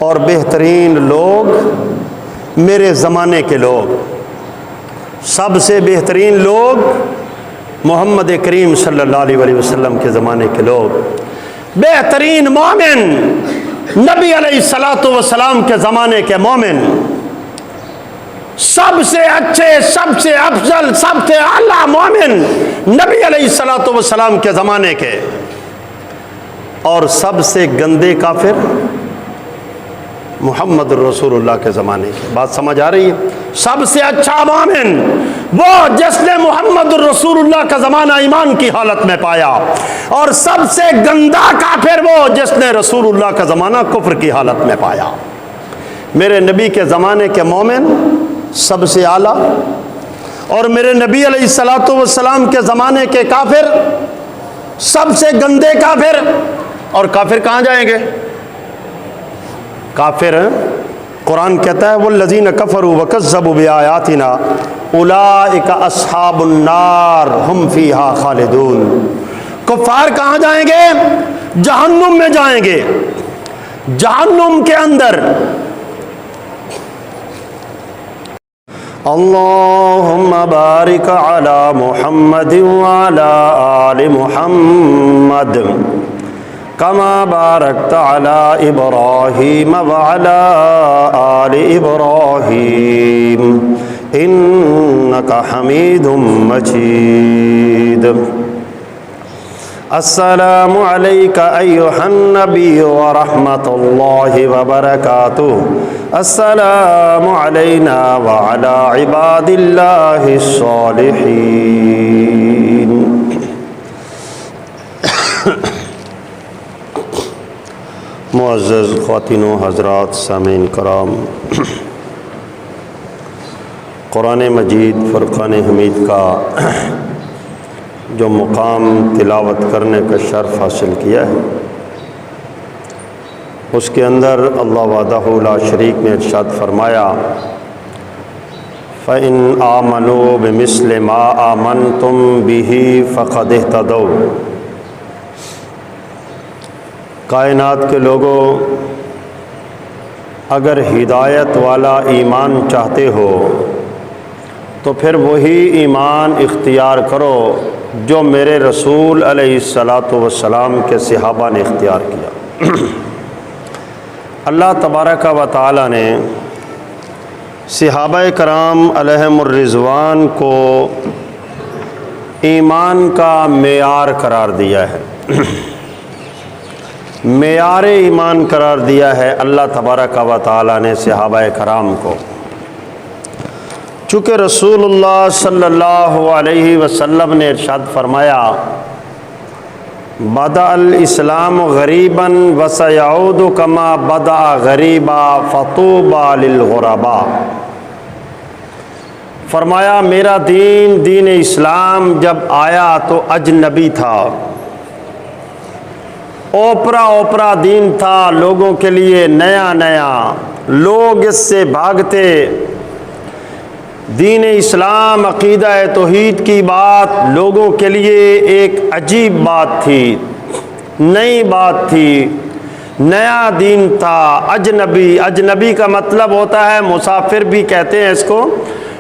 اور بہترین لوگ میرے زمانے کے لوگ، سب سے بہترین لوگ محمد کریم صلی اللہ علیہ وسلم کے زمانے کے لوگ، بہترین مومن نبی علیہ الصلوۃ والسلام کے زمانے کے مومن، سب سے اچھے، سب سے افضل، سب سے اعلیٰ مومن نبی علیہ الصلوۃ والسلام کے زمانے کے، اور سب سے گندے کافر محمد رسول اللہ کے زمانے کی۔ بات سمجھ آ رہی ہے؟ سب سے اچھا مومن وہ جس نے محمد رسول اللہ کا زمانہ ایمان کی حالت میں پایا، اور سب سے گندا کافر وہ جس نے رسول اللہ کا زمانہ کفر کی حالت میں پایا۔ میرے نبی کے زمانے کے مومن سب سے اعلیٰ، اور میرے نبی علیہ الصلوۃ والسلام کے زمانے کے کافر سب سے گندے کافر۔ اور کافر کہاں جائیں گے؟ کافر قرآن کہتا ہے والذین کفروا وکذبوا بآیاتنا اولئک اصحاب النار ہم فیہا خالدون۔ کفار کہاں جائیں گے؟ جہنم میں جائیں گے، جہنم کے اندر۔ اللہم بارک علی محمد وعلی آل محمد کما بارکت علی ابراہیم وعلی آل ابراہیم انک حمید مجید۔ السلام علیک ایھا النبی ورحمۃ اللہ وبرکاتہ۔ السلام علینا وعلی عباد اللہ الصالحین۔ معزز خواتین و حضرات، سامعین کرام، قرآن مجید فرقان حمید کا جو مقام تلاوت کرنے کا شرف حاصل کیا ہے، اس کے اندر اللہ وحدہ لا شریک نے ارشاد فرمایا فَإِنْ آمَنُوا بِمِثْلِ مَا آمَنْتُمْ بِهِ فَقَدِ اهْتَدَوْا۔ کائنات کے لوگوں، اگر ہدایت والا ایمان چاہتے ہو تو پھر وہی ایمان اختیار کرو جو میرے رسول علیہ الصلوۃ والسلام کے صحابہ نے اختیار کیا۔ اللہ تبارک و تعالی نے صحابہ کرام علیہم الرضوان کو ایمان کا معیار قرار دیا ہے، معیار ایمان قرار دیا ہے اللہ تبارک و تعالی نے صحابہ کرام کو۔ چونکہ رسول اللہ صلی اللہ علیہ وسلم نے ارشاد فرمایا بدأ الاسلام غریبا وسیعود کما بدأ غریبا فطوبى للغرباء۔ فرمایا میرا دین، دین اسلام جب آیا تو اجنبی تھا، اوپرا اوپرا دین تھا، لوگوں کے لیے نیا نیا، لوگ اس سے بھاگتے۔ دین اسلام، عقیدہ توحید کی بات لوگوں کے لیے ایک عجیب بات تھی، نئی بات تھی، نیا دین تھا۔ اجنبی، اجنبی کا مطلب ہوتا ہے مسافر بھی کہتے ہیں اس کو،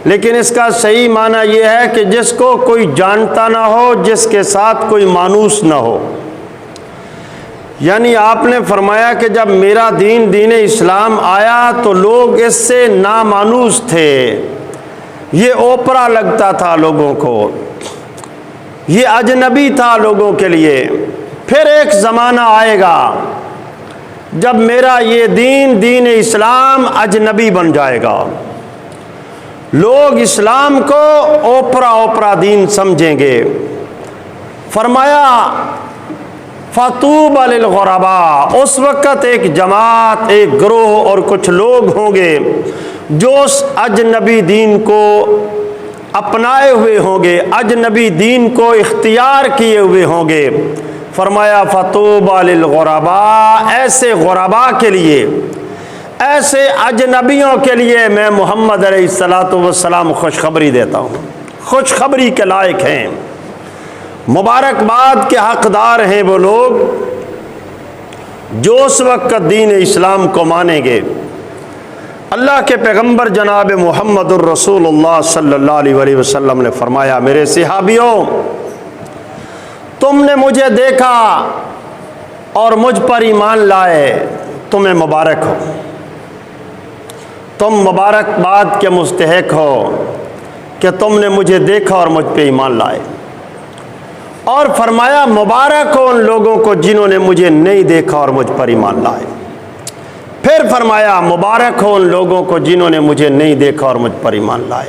لیکن اس کا صحیح معنی یہ ہے کہ جس کو کوئی جانتا نہ ہو، جس کے ساتھ کوئی مانوس نہ ہو۔ یعنی آپ نے فرمایا کہ جب میرا دین، دین اسلام آیا تو لوگ اس سے نامانوس تھے، یہ اوپرا لگتا تھا لوگوں کو، یہ اجنبی تھا لوگوں کے لیے۔ پھر ایک زمانہ آئے گا جب میرا یہ دین، دین اسلام اجنبی بن جائے گا، لوگ اسلام کو اوپرا اوپرا دین سمجھیں گے۔ فرمایا فطوبى للغرباء، اس وقت ایک جماعت، ایک گروہ اور کچھ لوگ ہوں گے جو اس اجنبی دین کو اپنائے ہوئے ہوں گے، اجنبی دین کو اختیار کیے ہوئے ہوں گے۔ فرمایا فطوبى للغرباء، ایسے غرباء کے لیے، ایسے اجنبیوں کے لیے میں محمد علیہ الصلوۃ والسلام خوشخبری دیتا ہوں، خوشخبری کے لائق ہیں، مبارکباد کے حقدار ہیں وہ لوگ جو اس وقت دین اسلام کو مانیں گے، اللہ کے پیغمبر جناب محمد الرسول اللہ صلی اللہ علیہ وسلم نے فرمایا، میرے صحابیوں، تم نے مجھے دیکھا اور مجھ پر ایمان لائے، تمہیں مبارک ہو، تم مبارکباد کے مستحق ہو کہ تم نے مجھے دیکھا اور مجھ پہ ایمان لائے۔ اور فرمایا مبارک ہو ان لوگوں کو جنہوں نے مجھے نہیں دیکھا اور مجھ پر ایمان لائے۔ پھر فرمایا مبارک ہو ان لوگوں کو جنہوں نے مجھے نہیں دیکھا اور مجھ پر ایمان لائے۔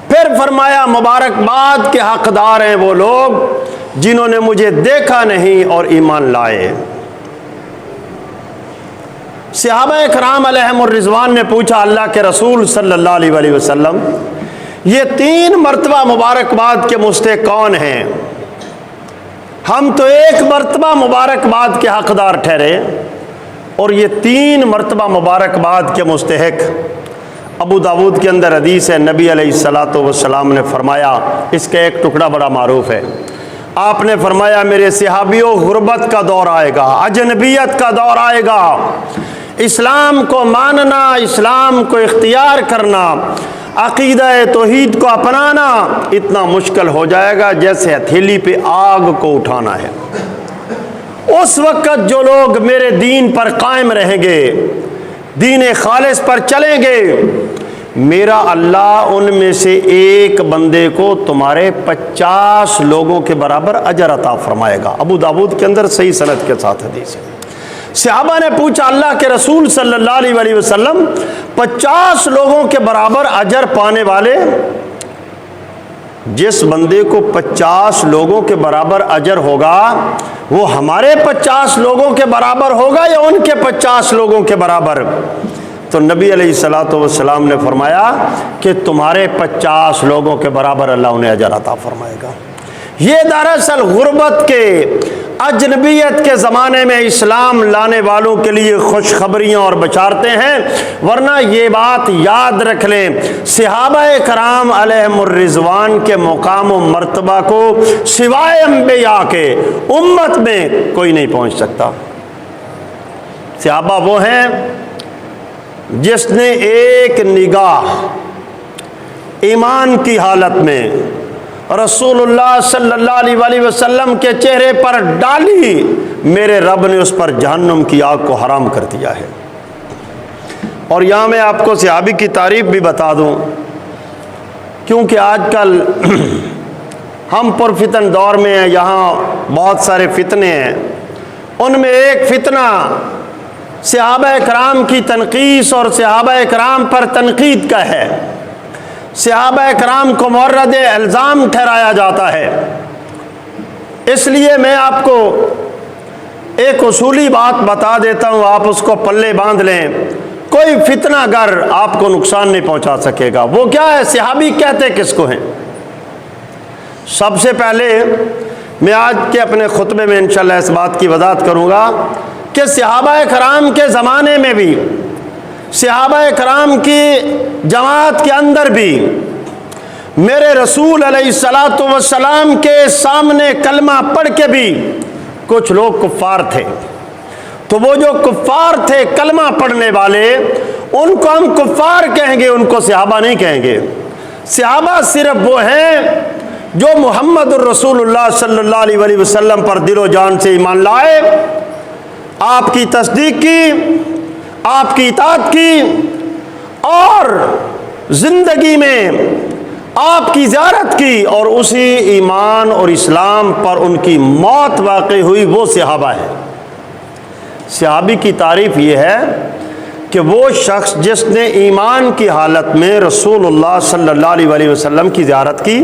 پھر فرمایا مبارکباد کے حقدار ہیں وہ لوگ جنہوں نے مجھے دیکھا نہیں اور ایمان لائے۔ صحابہ کرام علیہم الرضوان نے پوچھا اللہ کے رسول صلی اللہ علیہ وسلم، یہ 3 مرتبہ مبارکباد کے مستحق کون ہیں؟ ہم تو 1 مرتبہ مبارکباد کے حقدار ٹھہرے اور یہ 3 مرتبہ مبارکباد کے مستحق۔ ابو داود کے اندر حدیث ہے، نبی علیہ الصلاۃ والسلام نے فرمایا، اس کا ایک ٹکڑا بڑا معروف ہے، آپ نے فرمایا میرے صحابیوں، غربت کا دور آئے گا، اجنبیت کا دور آئے گا، اسلام کو ماننا، اسلام کو اختیار کرنا، عقیدہ توحید کو اپنانا اتنا مشکل ہو جائے گا جیسے ہتھیلی پہ آگ کو اٹھانا ہے۔ اس وقت جو لوگ میرے دین پر قائم رہیں گے، دین خالص پر چلیں گے، میرا اللہ ان میں سے ایک بندے کو تمہارے 50 لوگوں کے برابر اجر عطا فرمائے گا۔ ابو داود کے اندر صحیح سند کے ساتھ حدیث ہے۔ صحابہ نے پوچھا اللہ کے رسول صلی اللہ علیہ وسلم، 50 لوگوں کے برابر اجر پانے والے؟ جس بندے کو 50 لوگوں کے برابر اجر ہوگا وہ ہمارے 50 لوگوں کے برابر ہوگا یا ان کے 50 لوگوں کے برابر؟ تو نبی علیہ الصلاۃ والسلام نے فرمایا کہ تمہارے 50 لوگوں کے برابر اللہ انہیں اجر عطا فرمائے گا۔ یہ دراصل غربت کے، اجنبیت کے زمانے میں اسلام لانے والوں کے لیے خوشخبریاں اور بشارتیں ہیں، ورنہ یہ بات یاد رکھ لیں، صحابہ کرام علیہم الرضوان کے مقام و مرتبہ کو سوائے انبیاء کے امت میں کوئی نہیں پہنچ سکتا۔ صحابہ وہ ہیں جس نے ایک نگاہ ایمان کی حالت میں رسول اللہ صلی اللہ علیہ وسلم کے چہرے پر ڈالی، میرے رب نے اس پر جہنم کی آگ کو حرام کر دیا ہے۔ اور یہاں میں آپ کو صحابی کی تعریف بھی بتا دوں، کیونکہ آج کل ہم پرفتن دور میں ہیں، یہاں بہت سارے فتنے ہیں، ان میں ایک فتنہ صحابہ کرام کی تنقیص اور صحابہ کرام پر تنقید کا ہے۔ صحابہ کرام کو مورد الزام ٹھہرایا جاتا ہے۔ اس لیے میں آپ کو ایک اصولی بات بتا دیتا ہوں، آپ اس کو پلے باندھ لیں، کوئی فتنہ گر آپ کو نقصان نہیں پہنچا سکے گا۔ وہ کیا ہے؟ صحابی کہتے کس کو ہیں؟ سب سے پہلے میں آج کے اپنے خطبے میں انشاءاللہ اس بات کی وضاحت کروں گا کہ صحابہ کرام کے زمانے میں بھی، صحابہ کرام کی جماعت کے اندر بھی، میرے رسول علیہ الصلاۃ والسلام کے سامنے کلمہ پڑھ کے بھی کچھ لوگ کفار تھے۔ تو وہ جو کفار تھے کلمہ پڑھنے والے، ان کو ہم کفار کہیں گے، ان کو صحابہ نہیں کہیں گے۔ صحابہ صرف وہ ہیں جو محمد الرسول اللہ صلی اللہ علیہ وسلم پر دل و جان سے ایمان لائے، آپ کی تصدیق کی، آپ کی اطاعت کی، اور زندگی میں آپ کی زیارت کی، اور اسی ایمان اور اسلام پر ان کی موت واقع ہوئی، وہ صحابہ ہیں۔ صحابی کی تعریف یہ ہے کہ وہ شخص جس نے ایمان کی حالت میں رسول اللہ صلی اللہ علیہ وسلم کی زیارت کی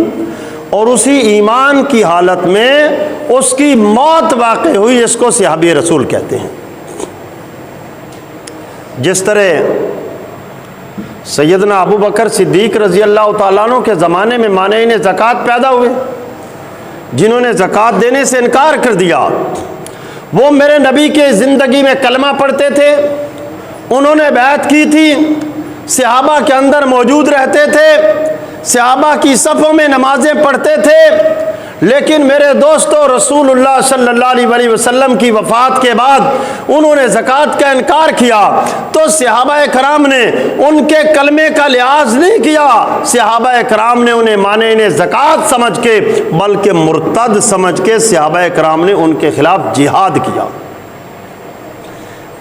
اور اسی ایمان کی حالت میں اس کی موت واقع ہوئی، اس کو صحابی رسول کہتے ہیں۔ جس طرح سیدنا ابو بکر صدیق رضی اللہ تعالیٰ عنہ کے زمانے میں مانعین زکوٰۃ پیدا ہوئے، جنہوں نے زکوٰۃ دینے سے انکار کر دیا۔ وہ میرے نبی کے زندگی میں کلمہ پڑھتے تھے، انہوں نے بیعت کی تھی، صحابہ کے اندر موجود رہتے تھے، صحابہ کی صفوں میں نمازیں پڑھتے تھے، لیکن میرے دوستو رسول اللہ صلی اللہ علیہ وسلم کی وفات کے بعد انہوں نے زکوٰۃ کا انکار کیا تو صحابہ کرام نے ان کے کلمے کا لحاظ نہیں کیا، صحابہ کرام نے انہیں مانے انہیں زکوٰۃ سمجھ کے بلکہ مرتد سمجھ کے صحابہ کرام نے ان کے خلاف جہاد کیا۔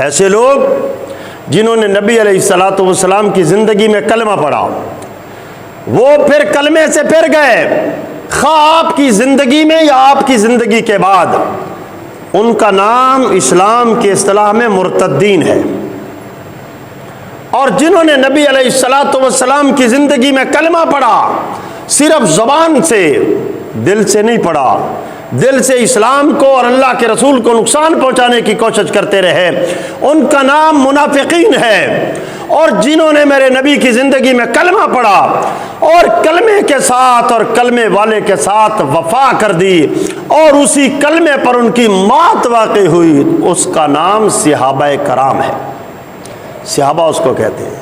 ایسے لوگ جنہوں نے نبی علیہ الصلوۃ والسلام کی زندگی میں کلمہ پڑھا، وہ پھر کلمے سے پھر گئے، خواہ آپ کی زندگی میں یا آپ کی زندگی کے بعد، ان کا نام اسلام کی اصطلاح میں مرتدین ہے۔ اور جنہوں نے نبی علیہ الصلوۃ والسلام کی زندگی میں کلمہ پڑھا، صرف زبان سے، دل سے نہیں پڑھا، دل سے اسلام کو اور اللہ کے رسول کو نقصان پہنچانے کی کوشش کرتے رہے، ان کا نام منافقین ہے۔ اور جنہوں نے میرے نبی کی زندگی میں کلمہ پڑھا اور کلمے کے ساتھ اور کلمے والے کے ساتھ وفا کر دی اور اسی کلمے پر ان کی موت واقع ہوئی، اس کا نام صحابہ کرام ہے۔ صحابہ اس کو کہتے ہیں۔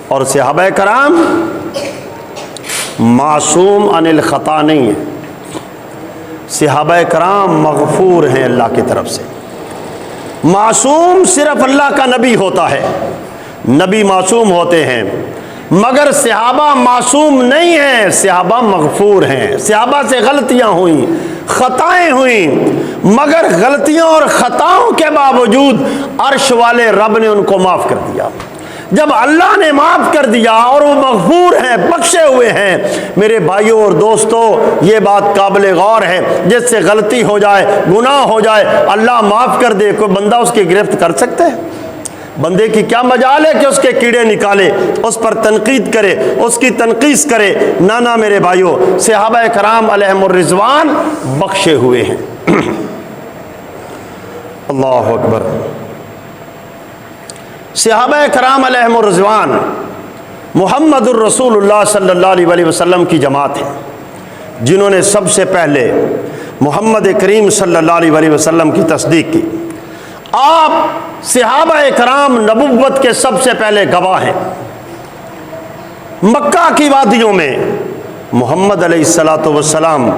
اور صحابہ کرام معصوم عن الخطا نہیں ہیں، صحابہ کرام مغفور ہیں اللہ کی طرف سے۔ معصوم صرف اللہ کا نبی ہوتا ہے، نبی معصوم ہوتے ہیں، مگر صحابہ معصوم نہیں ہیں، صحابہ مغفور ہیں۔ صحابہ سے غلطیاں ہوئیں، خطائیں ہوئیں، مگر غلطیوں اور خطاؤں کے باوجود عرش والے رب نے ان کو معاف کر دیا۔ جب اللہ نے معاف کر دیا اور وہ مغفور ہیں، بخشے ہوئے ہیں، میرے بھائیوں اور دوستوں یہ بات قابل غور ہے۔ جس سے غلطی ہو جائے، گناہ ہو جائے، اللہ معاف کر دے، کوئی بندہ اس کی گرفت کر سکتا ہے؟ بندے کی کیا مجال ہے کہ اس کے کیڑے نکالے، اس پر تنقید کرے، اس کی تنقیص کرے؟ نانا میرے بھائیوں، صحابہ کرام علیہم الرضوان بخشے ہوئے ہیں۔ اللہ اکبر۔ صحابہ کرام علیہم الرضوان محمد الرسول اللہ صلی اللہ علیہ وسلم کی جماعت ہے، جنہوں نے سب سے پہلے محمد کریم صلی اللہ علیہ وسلم کی تصدیق کی۔ آپ صحابہ کرام نبوت کے سب سے پہلے گواہ ہیں۔ مکہ کی وادیوں میں محمد علیہ الصلوۃ والسلام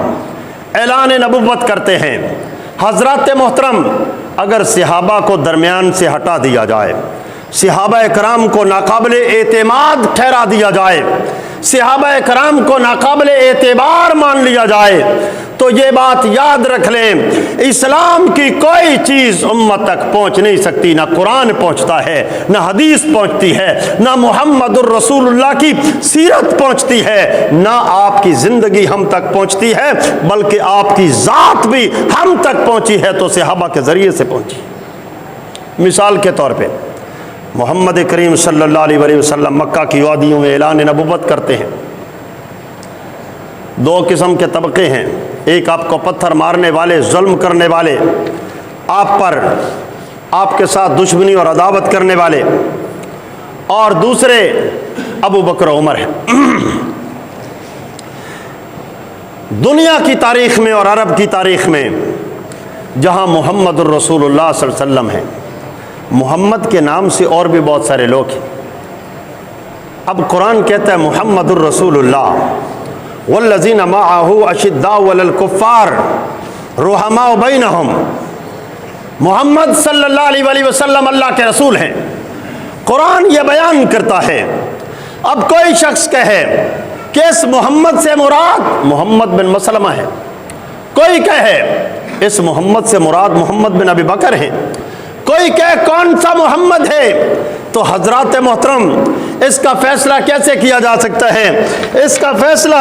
اعلان نبوت کرتے ہیں۔ حضرات محترم، اگر صحابہ کو درمیان سے ہٹا دیا جائے، صحابہ کرام کو ناقابل اعتماد ٹھہرا دیا جائے، صحابہ کرام کو ناقابل اعتبار مان لیا جائے، تو یہ بات یاد رکھ لیں، اسلام کی کوئی چیز امت تک پہنچ نہیں سکتی۔ نہ قرآن پہنچتا ہے، نہ حدیث پہنچتی ہے، نہ محمد الرسول اللہ کی سیرت پہنچتی ہے، نہ آپ کی زندگی ہم تک پہنچتی ہے، بلکہ آپ کی ذات بھی ہم تک پہنچی ہے تو صحابہ کے ذریعے سے پہنچی۔ مثال کے طور پہ محمد کریم صلی اللہ علیہ وسلم مکہ کی وادیوں میں اعلان نبوت کرتے ہیں۔ دو قسم کے طبقے ہیں، ایک آپ کو پتھر مارنے والے، ظلم کرنے والے، آپ پر آپ کے ساتھ دشمنی اور عداوت کرنے والے، اور دوسرے ابو بکر عمر ہیں۔ دنیا کی تاریخ میں اور عرب کی تاریخ میں جہاں محمد الرسول اللہ صلی اللہ علیہ وسلم ہیں، محمد کے نام سے اور بھی بہت سارے لوگ ہیں۔ اب قرآن کہتا ہے محمد الرسول اللہ والذین معہ اشداء علی الکفار رحماء بینہم۔ محمد صلی اللہ علیہ وسلم اللہ کے رسول ہیں۔ قرآن یہ بیان کرتا ہے، اب کوئی شخص کہے کہ اس محمد سے مراد محمد بن مسلمہ ہے، کوئی کہے اس محمد سے مراد محمد بن ابی بکر ہیں، کوئی کہے کون سا محمد ہے، تو حضرات محترم اس کا فیصلہ کیسے کیا جا سکتا ہے؟ اس کا فیصلہ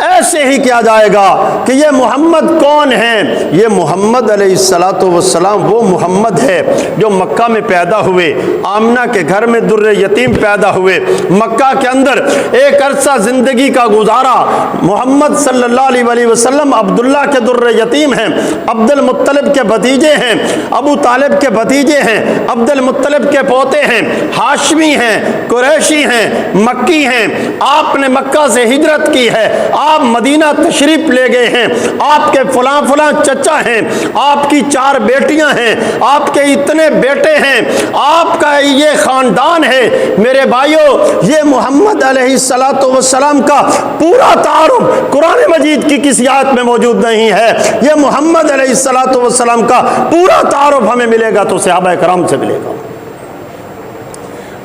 ایسے ہی کیا جائے گا کہ یہ محمد کون ہے۔ یہ محمد علیہ الصلوۃ والسلام وہ محمد ہے جو مکہ میں پیدا ہوئے، آمنہ کے گھر میں در یتیم پیدا ہوئے، مکہ کے اندر ایک عرصہ زندگی کا گزارا۔ محمد صلی اللہ علیہ وسلم عبداللہ کے در یتیم ہیں، عبد المطلب کے بھتیجے ہیں، ابو طالب کے بھتیجے ہیں، عبد المطلب کے پوتے ہیں، ہاشمی ہیں، قریشی ہیں، مکی ہیں، آپ نے مکہ سے ہجرت کی ہے، آپ مدینہ تشریف لے گئے ہیں، آپ کے فلاں فلاں چچا ہیں، آپ کی 4 بیٹیاں ہیں، آپ کے اتنے بیٹے ہیں، آپ کا یہ خاندان ہے۔ میرے بھائیوں، یہ محمد علیہ السلام کا پورا تعارف قرآن مجید کی کسی آیت میں موجود نہیں ہے۔ یہ محمد علیہ السلام کا پورا تعارف ہمیں ملے گا تو صحابہ کرام سے ملے گا۔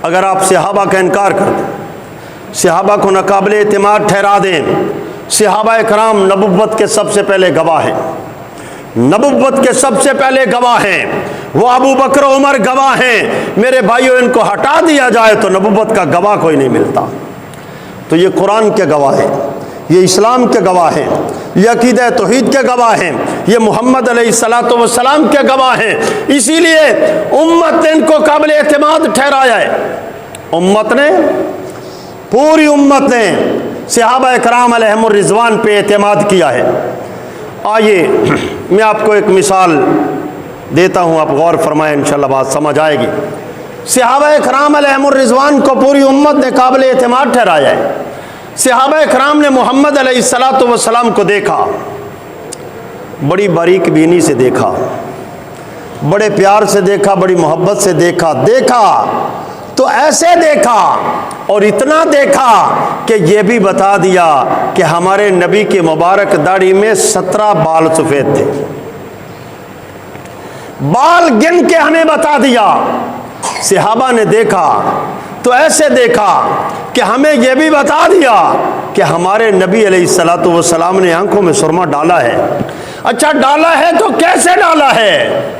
اگر آپ صحابہ کا انکار کر دیں، صحابہ کو ناقابل اعتماد ٹھہرا دیں، صحابہ کرام نبوت کے سب سے پہلے گواہ ہیں، نبوت کے سب سے پہلے گواہ ہیں، وہ ابو بکر عمر گواہ ہیں۔ میرے بھائیوں، ان کو ہٹا دیا جائے تو نبوت کا گواہ کوئی نہیں ملتا۔ تو یہ قرآن کے گواہ ہیں، یہ اسلام کے گواہ ہیں، یہ عقیدہ توحید کے گواہ ہیں، یہ محمد علیہ السلام کے گواہ ہیں۔ اسی لیے امت نے ان کو قابل اعتماد ٹھہرایا ہے۔ امت نے، پوری امت نے صحابہ کرام علیہم الرضوان پہ اعتماد کیا ہے۔ آئیے میں آپ کو ایک مثال دیتا ہوں، آپ غور فرمائیں، انشاءاللہ بات سمجھ آئے گی۔ صحابہ کرام علیہم الرضوان کو پوری امت نے قابل اعتماد ٹھہرایا ہے۔ صحابہ کرام نے محمد علیہ السلام کو دیکھا، بڑی باریک بینی سے دیکھا، بڑے پیار سے دیکھا، بڑی محبت سے دیکھا تو ایسے دیکھا اور اتنا دیکھا کہ یہ بھی بتا دیا کہ ہمارے نبی کے مبارک داڑھی میں 17 بال سفید تھے۔ بال گن کے ہمیں بتا دیا۔ صحابہ نے دیکھا تو ایسے دیکھا کہ ہمیں یہ بھی بتا دیا کہ ہمارے نبی علیہ السلام نے آنکھوں میں سرما ڈالا ہے۔ اچھا، ڈالا ہے تو کیسے ڈالا ہے؟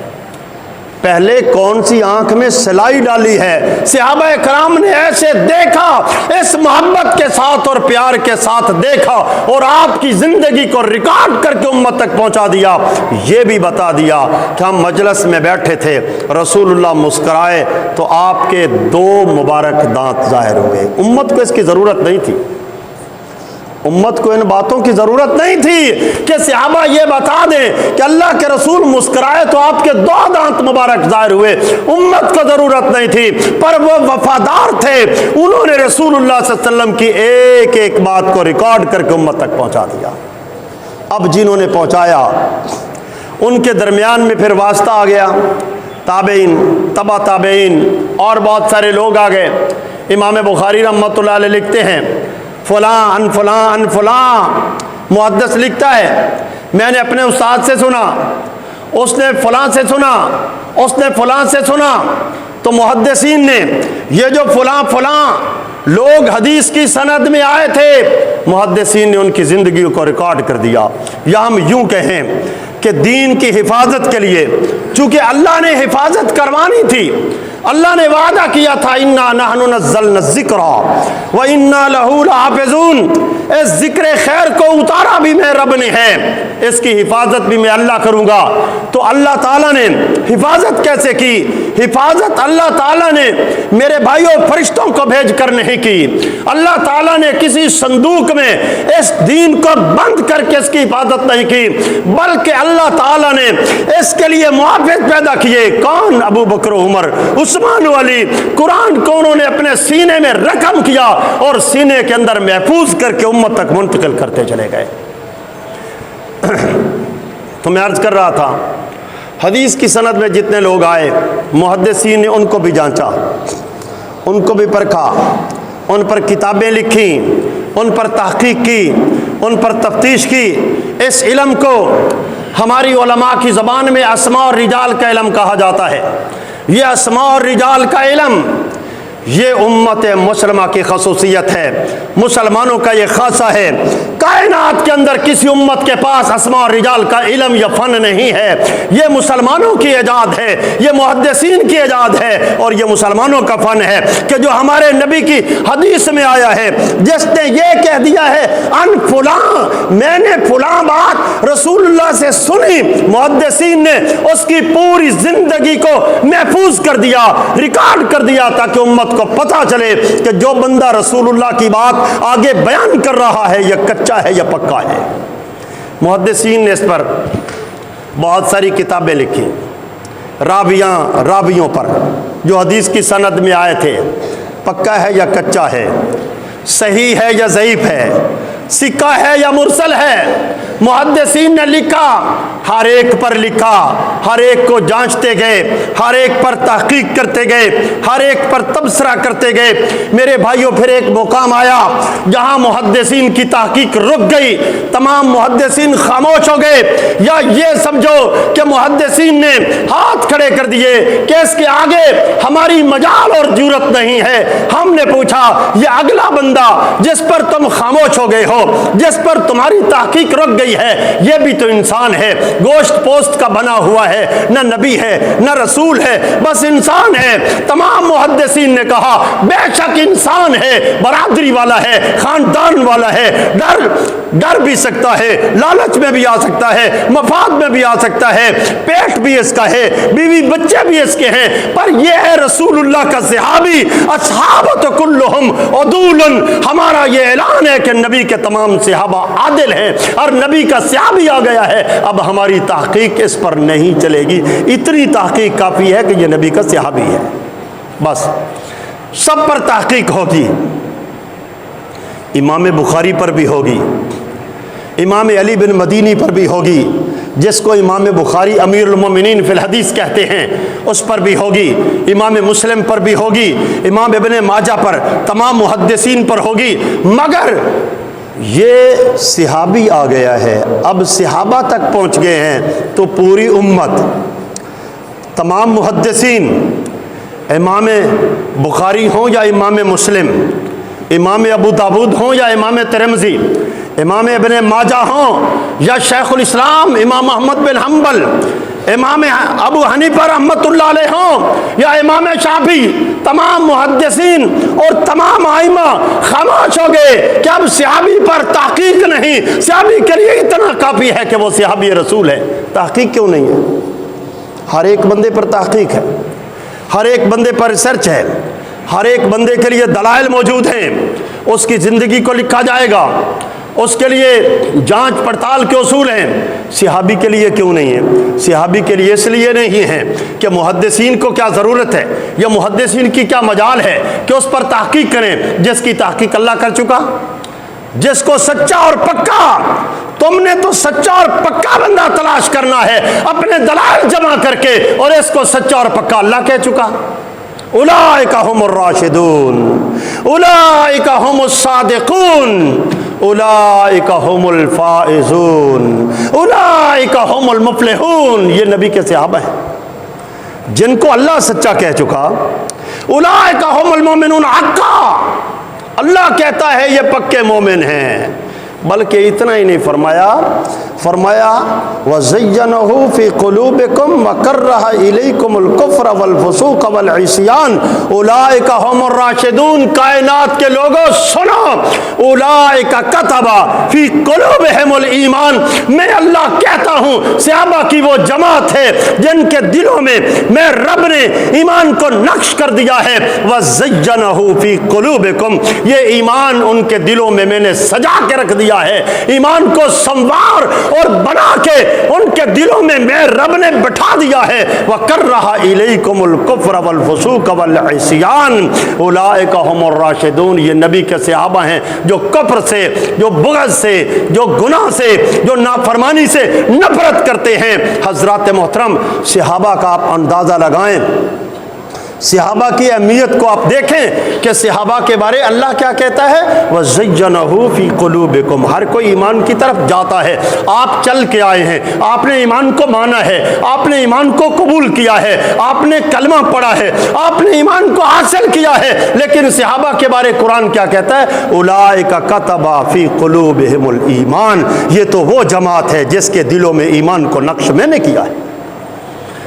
پہلے کون سی آنکھ میں سلائی ڈالی ہے؟ صحابہ کرام نے ایسے دیکھا، اس محبت کے ساتھ اور پیار کے ساتھ دیکھا اور آپ کی زندگی کو ریکارڈ کر کے امت تک پہنچا دیا۔ یہ بھی بتا دیا کہ ہم مجلس میں بیٹھے تھے، رسول اللہ مسکرائے تو آپ کے 2 مبارک دانت ظاہر ہوئے۔ امت کو اس کی ضرورت نہیں تھی، امت کو ان باتوں کی ضرورت نہیں تھی کہ صحابہ یہ بتا دیں کہ اللہ کے رسول مسکرائے تو آپ کے 2 دانت مبارک ظاہر ہوئے۔ امت کو ضرورت نہیں تھی، پر وہ وفادار تھے، انہوں نے رسول اللہ صلی اللہ علیہ وسلم کی ایک ایک بات کو ریکارڈ کر کے امت تک پہنچا دیا۔ اب جنہوں نے پہنچایا ان کے درمیان میں پھر واسطہ آ گیا، تابعین، تبع تابعین اور بہت سارے لوگ آ گئے۔ امام بخاری رحمۃ اللہ علیہ لکھتے ہیں، فلاں ان فلاں ان فلاں، محدث لکھتا ہے میں نے اپنے استاد سے سنا، اس نے فلاں سے سنا، اس نے فلاں سے سنا۔ تو محدثین نے یہ جو فلاں فلاں لوگ حدیث کی سند میں آئے تھے، محدثین نے ان کی زندگی کو ریکارڈ کر دیا۔ یا ہم یوں کہیں کہ دین کی حفاظت کے لیے، چونکہ اللہ نے حفاظت کروانی تھی، اللہ نے وعدہ کیا تھا انا نحن نزلنا الذکر وانا لہ لحافظون، اس ذکر خیر کو اتارا بھی میں رب نے ہے، اس کی حفاظت بھی میں اللہ کروں گا۔ تو اللہ تعالیٰ نے حفاظت کیسے کی؟ حفاظت اللہ تعالیٰ نے میرے بھائیوں فرشتوں کو بھیج کر نہیں کی، اللہ تعالیٰ نے کسی صندوق میں اس دین کو بند کر کے اس کی حفاظت نہیں کی، بلکہ اللہ تعالیٰ نے اس کے لیے محافظ پیدا کیے۔ کون؟ ابو بکر عمر عثمان علی۔ قرآن کو انہوں نے اپنے سینے میں رقم کیا اور سینے کے اندر محفوظ کر کے امت تک منتقل کرتے چلے گئے۔ تو میں عرض کر رہا تھا، حدیث کی سند میں جتنے لوگ آئے، محدثین نے ان کو بھی جانچا، ان کو بھی پرکھا، ان پر کتابیں لکھی، ان پر تحقیق کی، ان پر تفتیش کی۔ اس علم کو ہماری علماء کی زبان میں اسماء اور رجال کا علم کہا جاتا ہے۔ یہ اسماء اور رجال کا علم یہ امت مسلمہ کی خصوصیت ہے، مسلمانوں کا یہ خاصہ ہے۔ کائنات کے اندر کسی امت کے پاس اسماء اور رجال کا علم یا فن نہیں ہے، یہ مسلمانوں کی ایجاد ہے، یہ محدثین کی ایجاد ہے اور یہ مسلمانوں کا فن ہے کہ جو ہمارے نبی کی حدیث میں آیا ہے، جس نے یہ کہہ دیا ہے ان فلاں، میں نے فلاں بات رسول اللہ سے سنی، محدثین نے اس کی پوری زندگی کو محفوظ کر دیا، ریکارڈ کر دیا، تاکہ امت کو پتہ چلے کہ جو بندہ رسول اللہ کی بات آگے بیان کر رہا ہے یہ کچا ہے یا پکا ہے۔ محدثین نے اس پر بہت ساری کتابیں لکھی، راویوں پر جو حدیث کی سند میں آئے تھے، پکا ہے یا کچا ہے، صحیح ہے یا ضعیف ہے، سکہ ہے یا مرسل ہے، محدثین نے لکھا، ہر ایک پر لکھا، ہر ایک کو جانچتے گئے، ہر ایک پر تحقیق کرتے گئے، ہر ایک پر تبصرہ کرتے گئے۔ میرے بھائیوں، پھر ایک مقام آیا جہاں محدثین کی تحقیق رک گئی، تمام محدثین خاموش ہو گئے، یا یہ سمجھو کہ محدثین نے ہاتھ کھڑے کر دیے کہ اس کے آگے ہماری مجال اور جرأت نہیں ہے۔ ہم نے پوچھا، یہ اگلا بندہ جس پر تم خاموش ہو گئے ہو، جس پر تمہاری تحقیق رک گئی ہے، یہ بھی تو انسان ہے، گوشت پوست کا بنا ہوا ہے، نہ نبی ہے نہ رسول ہے، بس انسان ہے۔ تمام محدثین نے کہا بے شک انسان ہے، برادری والا ہے، خاندان والا ہے، ڈر بھی سکتا ہے، لالچ میں بھی آ سکتا ہے، مفاد میں بھی آ سکتا ہے، پیٹ بھی اس کا ہے، بیوی بچے بھی اس کے ہیں، پر یہ ہے رسول اللہ کا صحابی۔ اصحابۃ کلہم عدول، ہمارا یہ اعلان ہے کہ نبی کے تمام صحابہ عادل ہیں، اور نبی کا صحابی آ گیا ہے، اب ہماری تحقیق اس پر نہیں چلے گی، اتنی تحقیق کافی ہے کہ یہ نبی کا صحابی ہے، بس سب پر تحقیق ہوگی۔ امام بخاری پر بھی ہوگی، امام علی بن مدینی پر بھی ہوگی، جس کو امام بخاری امیر المومنین فی الحدیث کہتے ہیں، اس پر بھی ہوگی، امام مسلم پر بھی ہوگی، امام ابن ماجہ پر، تمام محدثین پر ہوگی، مگر یہ صحابی آ گیا ہے، اب صحابہ تک پہنچ گئے ہیں تو پوری امت، تمام محدثین، امام بخاری ہوں یا امام مسلم، امام ابو داود ہوں یا امام ترمذی، امام ابن ماجہ ہوں یا شیخ الاسلام امام احمد بن حنبل، امام ابو حنیفہ رحمۃ اللہ علیہ ہوں یا امام شافعی، تمام محدثین اور تمام ائمہ خاموش ہو گئے کہ اب صحابی پر تحقیق نہیں، صحابی کے لیے اتنا کافی ہے کہ وہ صحابی رسول ہے۔ تحقیق کیوں نہیں ہے؟ ہر ایک بندے پر تحقیق ہے، ہر ایک بندے پر ریسرچ ہے، ہر ایک بندے کے لیے دلائل موجود ہیں، اس کی زندگی کو لکھا جائے گا، اس کے لیے جانچ پڑتال کے اصول ہیں۔ صحابی کے لیے کیوں نہیں ہے؟ صحابی کے لیے اس لیے نہیں ہے کہ محدثین کو کیا ضرورت ہے یا محدثین کی کیا مجال ہے کہ اس پر تحقیق کریں، جس کی تحقیق اللہ کر چکا، جس کو سچا اور پکا، تم نے تو سچا اور پکا بندہ تلاش کرنا ہے اپنے دلائل جمع کر کے، اور اس کو سچا اور پکا اللہ کہہ چکا۔ اولئک هم الراشدون، اولئک هم الصادقون، اولئک هم الفائزون، اولئک هم المفلحون۔ یہ نبی کے صحابہ ہیں جن کو اللہ سچا کہہ چکا۔ اولئک هم المؤمنون حقا، اللہ کہتا ہے یہ پکے مومن ہیں۔ بلکہ اتنا ہی نہیں فرمایا وَزَيَّنَهُ فِي قُلُوبِكُمْ وَكَرَّهَ إِلَيْكُمُ الْكُفْرَ وَالْفُسُوقَ وَالْعِصْيَانَ أُولَئِكَ هُمُ الرَّاشِدُونَ۔ کائنات کے لوگوں سنو، أُولَئِكَ كَتَبَ فِي قُلُوبِهِمُ الْإِيمَانَ، میں اللہ کہتا ہوں صحابہ کی وہ جماعت ہے جن کے دلوں میں میں رب نے ایمان کو نقش کر دیا ہے۔ وَزَيَّنَهُ فِي قُلُوبِكُمْ، یہ ایمان ان کے دلوں میں نے سجا کے رکھ دیا ہے، ایمان کو سنوار اور بنا کے ان کے دلوں میں رب نے بٹھا دیا ہے۔ وَكَرَّهَ إِلَيْكُمُ الْكُفْرَ وَالْفُسُوقَ وَالْعِصْيَانَ أُولَئِكَ هُمُ الرَّاشِدُونَ۔ یہ نبی کے صحابہ ہیں جو کفر سے، جو بغض سے، جو گناہ سے، جو نافرمانی سے نفرت کرتے ہیں۔ حضرات محترم، صحابہ کا آپ اندازہ لگائیں، صحابہ کی اہمیت کو آپ دیکھیں کہ صحابہ کے بارے اللہ کیا کہتا ہے، وَزَيَّنَهُ فِي قُلُوبِكُمْ۔ ہر کوئی ایمان کی طرف جاتا ہے، آپ چل کے آئے ہیں، آپ نے ایمان کو مانا ہے، آپ نے ایمان کو قبول کیا ہے، آپ نے کلمہ پڑھا ہے، آپ نے ایمان کو حاصل کیا ہے، لیکن صحابہ کے بارے قرآن کیا کہتا ہے، أُولَئِكَ كَتَبَ فِي قُلُوبِهِمُ الْإِيمَانَ۔ یہ تو وہ جماعت ہے جس کے دلوں میں ایمان کو نقش میں نے کیا ہے۔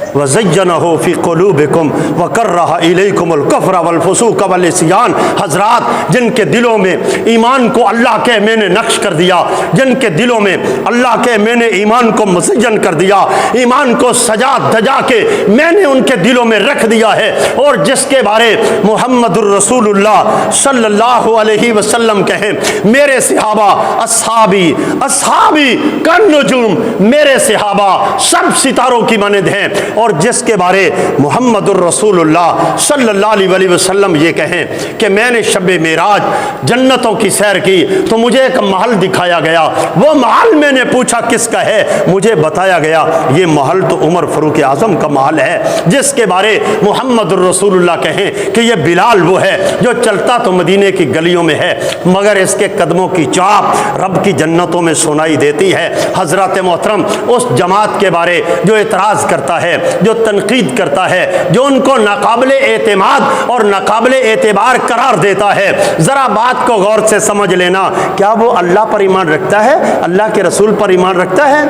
وَزَيَّنَهُ فِي قُلُوبِكُمْ وَكَرَّهَ إِلَيْكُمُ الْكُفْرَ وَالْفُسُوقَ وَالْعِصْيَانَ۔ حضرات، جن کے دلوں میں ایمان کو اللہ کے میں نے نقش کر دیا، جن کے دلوں میں اللہ کے میں نے ایمان کو مزین کر دیا، ایمان کو سجا دجا کے میں نے ان کے دلوں میں رکھ دیا ہے، اور جس کے بارے محمد الرسول اللہ صلی اللہ علیہ وسلم کہیں، میرے صحابہ اصحابی اصحابی کالنجوم، میرے صحابہ سب ستاروں کی مانند ہیں، اور جس کے بارے محمد الرسول اللہ صلی اللہ علیہ وسلم یہ کہیں کہ میں نے شب معراج جنتوں کی سیر کی تو مجھے ایک محل دکھایا گیا، وہ محل میں نے پوچھا کس کا ہے، مجھے بتایا گیا یہ محل تو عمر فاروق اعظم کا محل ہے۔ جس کے بارے محمد الرسول اللہ کہیں کہ یہ بلال وہ ہے جو چلتا تو مدینے کی گلیوں میں ہے مگر اس کے قدموں کی چاپ رب کی جنتوں میں سنائی دیتی ہے۔ حضرات محترم، اس جماعت کے بارے جو اعتراض کرتا ہے، جو تنقید کرتا ہے، جو ان کو ناقابل اعتماد اور ناقابل اعتبار قرار دیتا ہے، ذرا بات کو غور سے سمجھ لینا، کیا وہ اللہ پر ایمان رکھتا ہے؟ اللہ کے رسول پر ایمان رکھتا ہے؟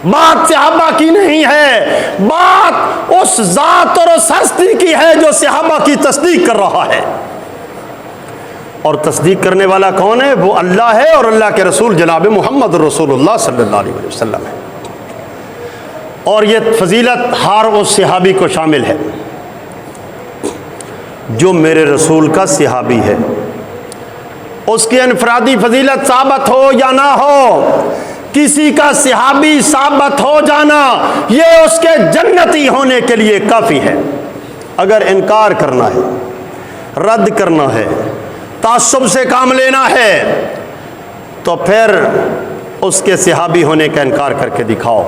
بات صحابہ کی نہیں ہے، بات اس ذات اور اس ہستی کی ہے جو صحابہ کی تصدیق کر رہا ہے۔ اور تصدیق کرنے والا کون ہے؟ وہ اللہ ہے اور اللہ کے رسول جناب محمد رسول اللہ صلی اللہ علیہ وسلم ہے۔ اور یہ فضیلت ہر اس صحابی کو شامل ہے جو میرے رسول کا صحابی ہے، اس کی انفرادی فضیلت ثابت ہو یا نہ ہو، کسی کا صحابی ثابت ہو جانا یہ اس کے جنتی ہونے کے لیے کافی ہے۔ اگر انکار کرنا ہے، رد کرنا ہے، تعصب سے کام لینا ہے تو پھر اس کے صحابی ہونے کا انکار کر کے دکھاؤ۔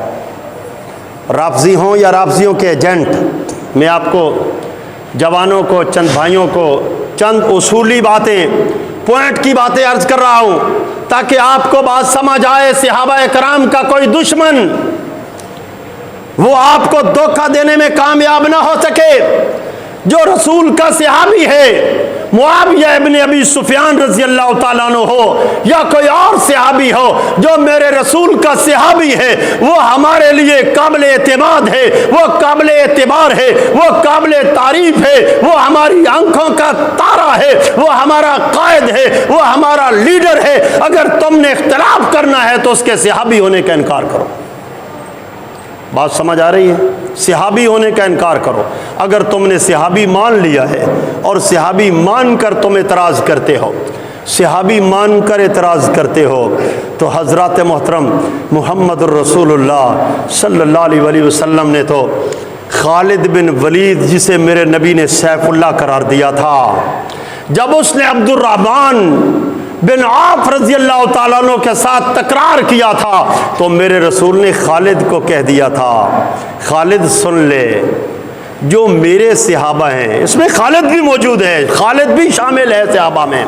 رافضی ہوں یا رافضیوں کے ایجنٹ، میں آپ کو جوانوں کو، چند بھائیوں کو چند اصولی باتیں، پوائنٹ کی باتیں عرض کر رہا ہوں تاکہ آپ کو بات سمجھ آئے۔ صحابہ کرام کا کوئی دشمن وہ آپ کو دھوکہ دینے میں کامیاب نہ ہو سکے۔ جو رسول کا صحابی ہے، معاویہ ابن ابی سفیان رضی اللہ تعالیٰ عنہ ہو یا کوئی اور صحابی ہو، جو میرے رسول کا صحابی ہے، وہ ہمارے لیے قابل اعتماد ہے، وہ قابل اعتبار ہے، وہ قابل تعریف ہے، وہ ہماری آنکھوں کا تارا ہے، وہ ہمارا قائد ہے، وہ ہمارا لیڈر ہے۔ اگر تم نے اختلاف کرنا ہے تو اس کے صحابی ہونے کا انکار کرو۔ بات سمجھ آ رہی ہے؟ صحابی ہونے کا انکار کرو۔ اگر تم نے صحابی مان لیا ہے اور صحابی مان کر تم اعتراض کرتے ہو، صحابی مان کر اعتراض کرتے ہو، تو حضرات محترم محمد الرسول اللہ صلی اللہ علیہ وسلم نے تو خالد بن ولید، جسے میرے نبی نے سیف اللہ قرار دیا تھا، جب اس نے عبد الرحمن بن عوف رضی اللہ تعالیٰ عنہ کے ساتھ تکرار کیا تھا تو میرے رسول نے خالد کو کہہ دیا تھا، خالد سن لے، جو میرے صحابہ ہیں، اس میں خالد بھی موجود ہے، خالد بھی شامل ہے صحابہ میں،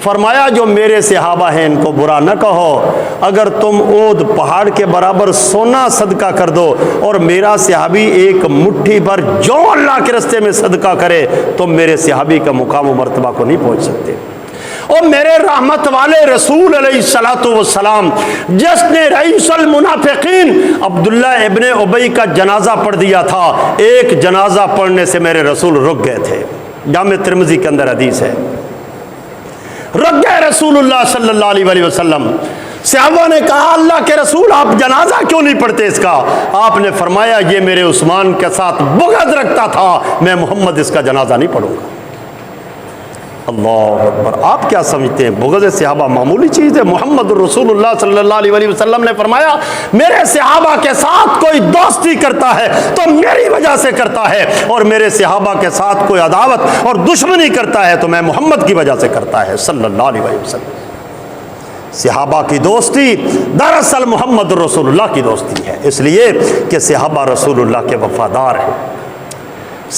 فرمایا جو میرے صحابہ ہیں ان کو برا نہ کہو، اگر تم اود پہاڑ کے برابر سونا صدقہ کر دو اور میرا صحابی ایک مٹھی بھر جو اللہ کے راستے میں صدقہ کرے تم میرے صحابی کا مقام و مرتبہ کو نہیں پہنچ سکتے۔ اور میرے رحمت والے رسول علیہ الصلوۃ والسلام، جس نے رئیس المنافقین عبداللہ ابن ابی کا جنازہ پڑھ دیا تھا، ایک جنازہ پڑھنے سے میرے رسول رک گئے تھے، جامع ترمذی کے اندر حدیث ہے، رک گئے رسول اللہ صلی اللہ علیہ وسلم۔ صحابہ نے کہا اللہ کے رسول آپ جنازہ کیوں نہیں پڑھتے اس کا؟ آپ نے فرمایا یہ میرے عثمان کے ساتھ بغض رکھتا تھا، میں محمد اس کا جنازہ نہیں پڑھوں گا۔ اللہ اکبر! آپ کیا سمجھتے ہیں بغض صحابہ معمولی چیز ہے؟ محمد الرسول اللہ صلی اللہ علیہ وسلم نے فرمایا میرے صحابہ کے ساتھ کوئی دوستی کرتا ہے تو میری وجہ سے کرتا ہے، اور میرے صحابہ کے ساتھ کوئی عداوت اور دشمنی کرتا ہے تو میں محمد کی وجہ سے کرتا ہے صلی اللہ علیہ وسلم۔ صحابہ کی دوستی دراصل محمد رسول اللہ کی دوستی ہے، اس لیے کہ صحابہ رسول اللہ کے وفادار ہیں،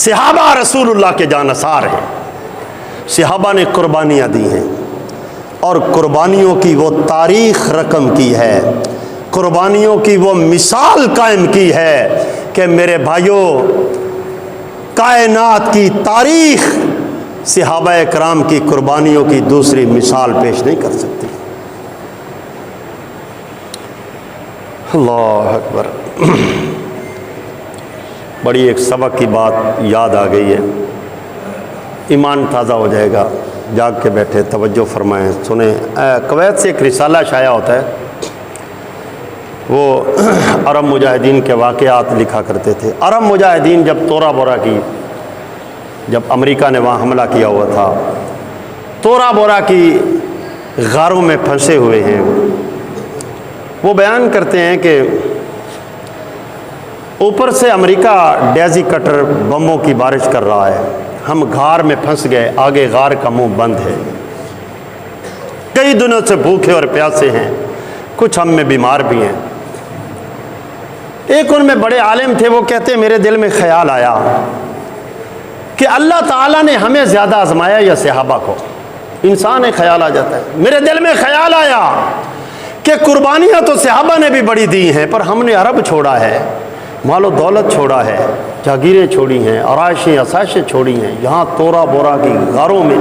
صحابہ رسول اللہ کے جانثار ہیں، صحابہ نے قربانیاں دی ہیں اور قربانیوں کی وہ تاریخ رقم کی ہے، قربانیوں کی وہ مثال قائم کی ہے کہ میرے بھائیوں کائنات کی تاریخ صحابہ کرام کی قربانیوں کی دوسری مثال پیش نہیں کر سکتی۔ اللہ اکبر! بڑی ایک سبق کی بات یاد آ گئی ہے، ایمان تازہ ہو جائے گا، جاگ کے بیٹھے توجہ فرمائیں، سنیں۔ کویت سے ایک رسالہ شائع ہوتا ہے، وہ عرب مجاہدین کے واقعات لکھا کرتے تھے۔ عرب مجاہدین جب تورا بورا کی، جب امریکہ نے وہاں حملہ کیا ہوا تھا، تورا بورا کی غاروں میں پھنسے ہوئے ہیں، وہ بیان کرتے ہیں کہ اوپر سے امریکہ ڈیزی کٹر بموں کی بارش کر رہا ہے، ہم غار میں پھنس گئے، آگے غار کا منہ بند ہے، کئی دنوں سے بھوکے اور پیاسے ہیں، کچھ ہم میں بیمار بھی ہیں۔ ایک ان میں بڑے عالم تھے، وہ کہتے ہیں میرے دل میں خیال آیا کہ اللہ تعالیٰ نے ہمیں زیادہ آزمایا یا صحابہ کو؟ انسان ایک خیال آ جاتا ہے۔ میرے دل میں خیال آیا کہ قربانیاں تو صحابہ نے بھی بڑی دی ہیں، پر ہم نے عرب چھوڑا ہے، مال و دولت چھوڑا ہے، جاگیریں چھوڑی ہیں، آرائشیں آسائشیں چھوڑی ہیں، یہاں تورا بورا کی غاروں میں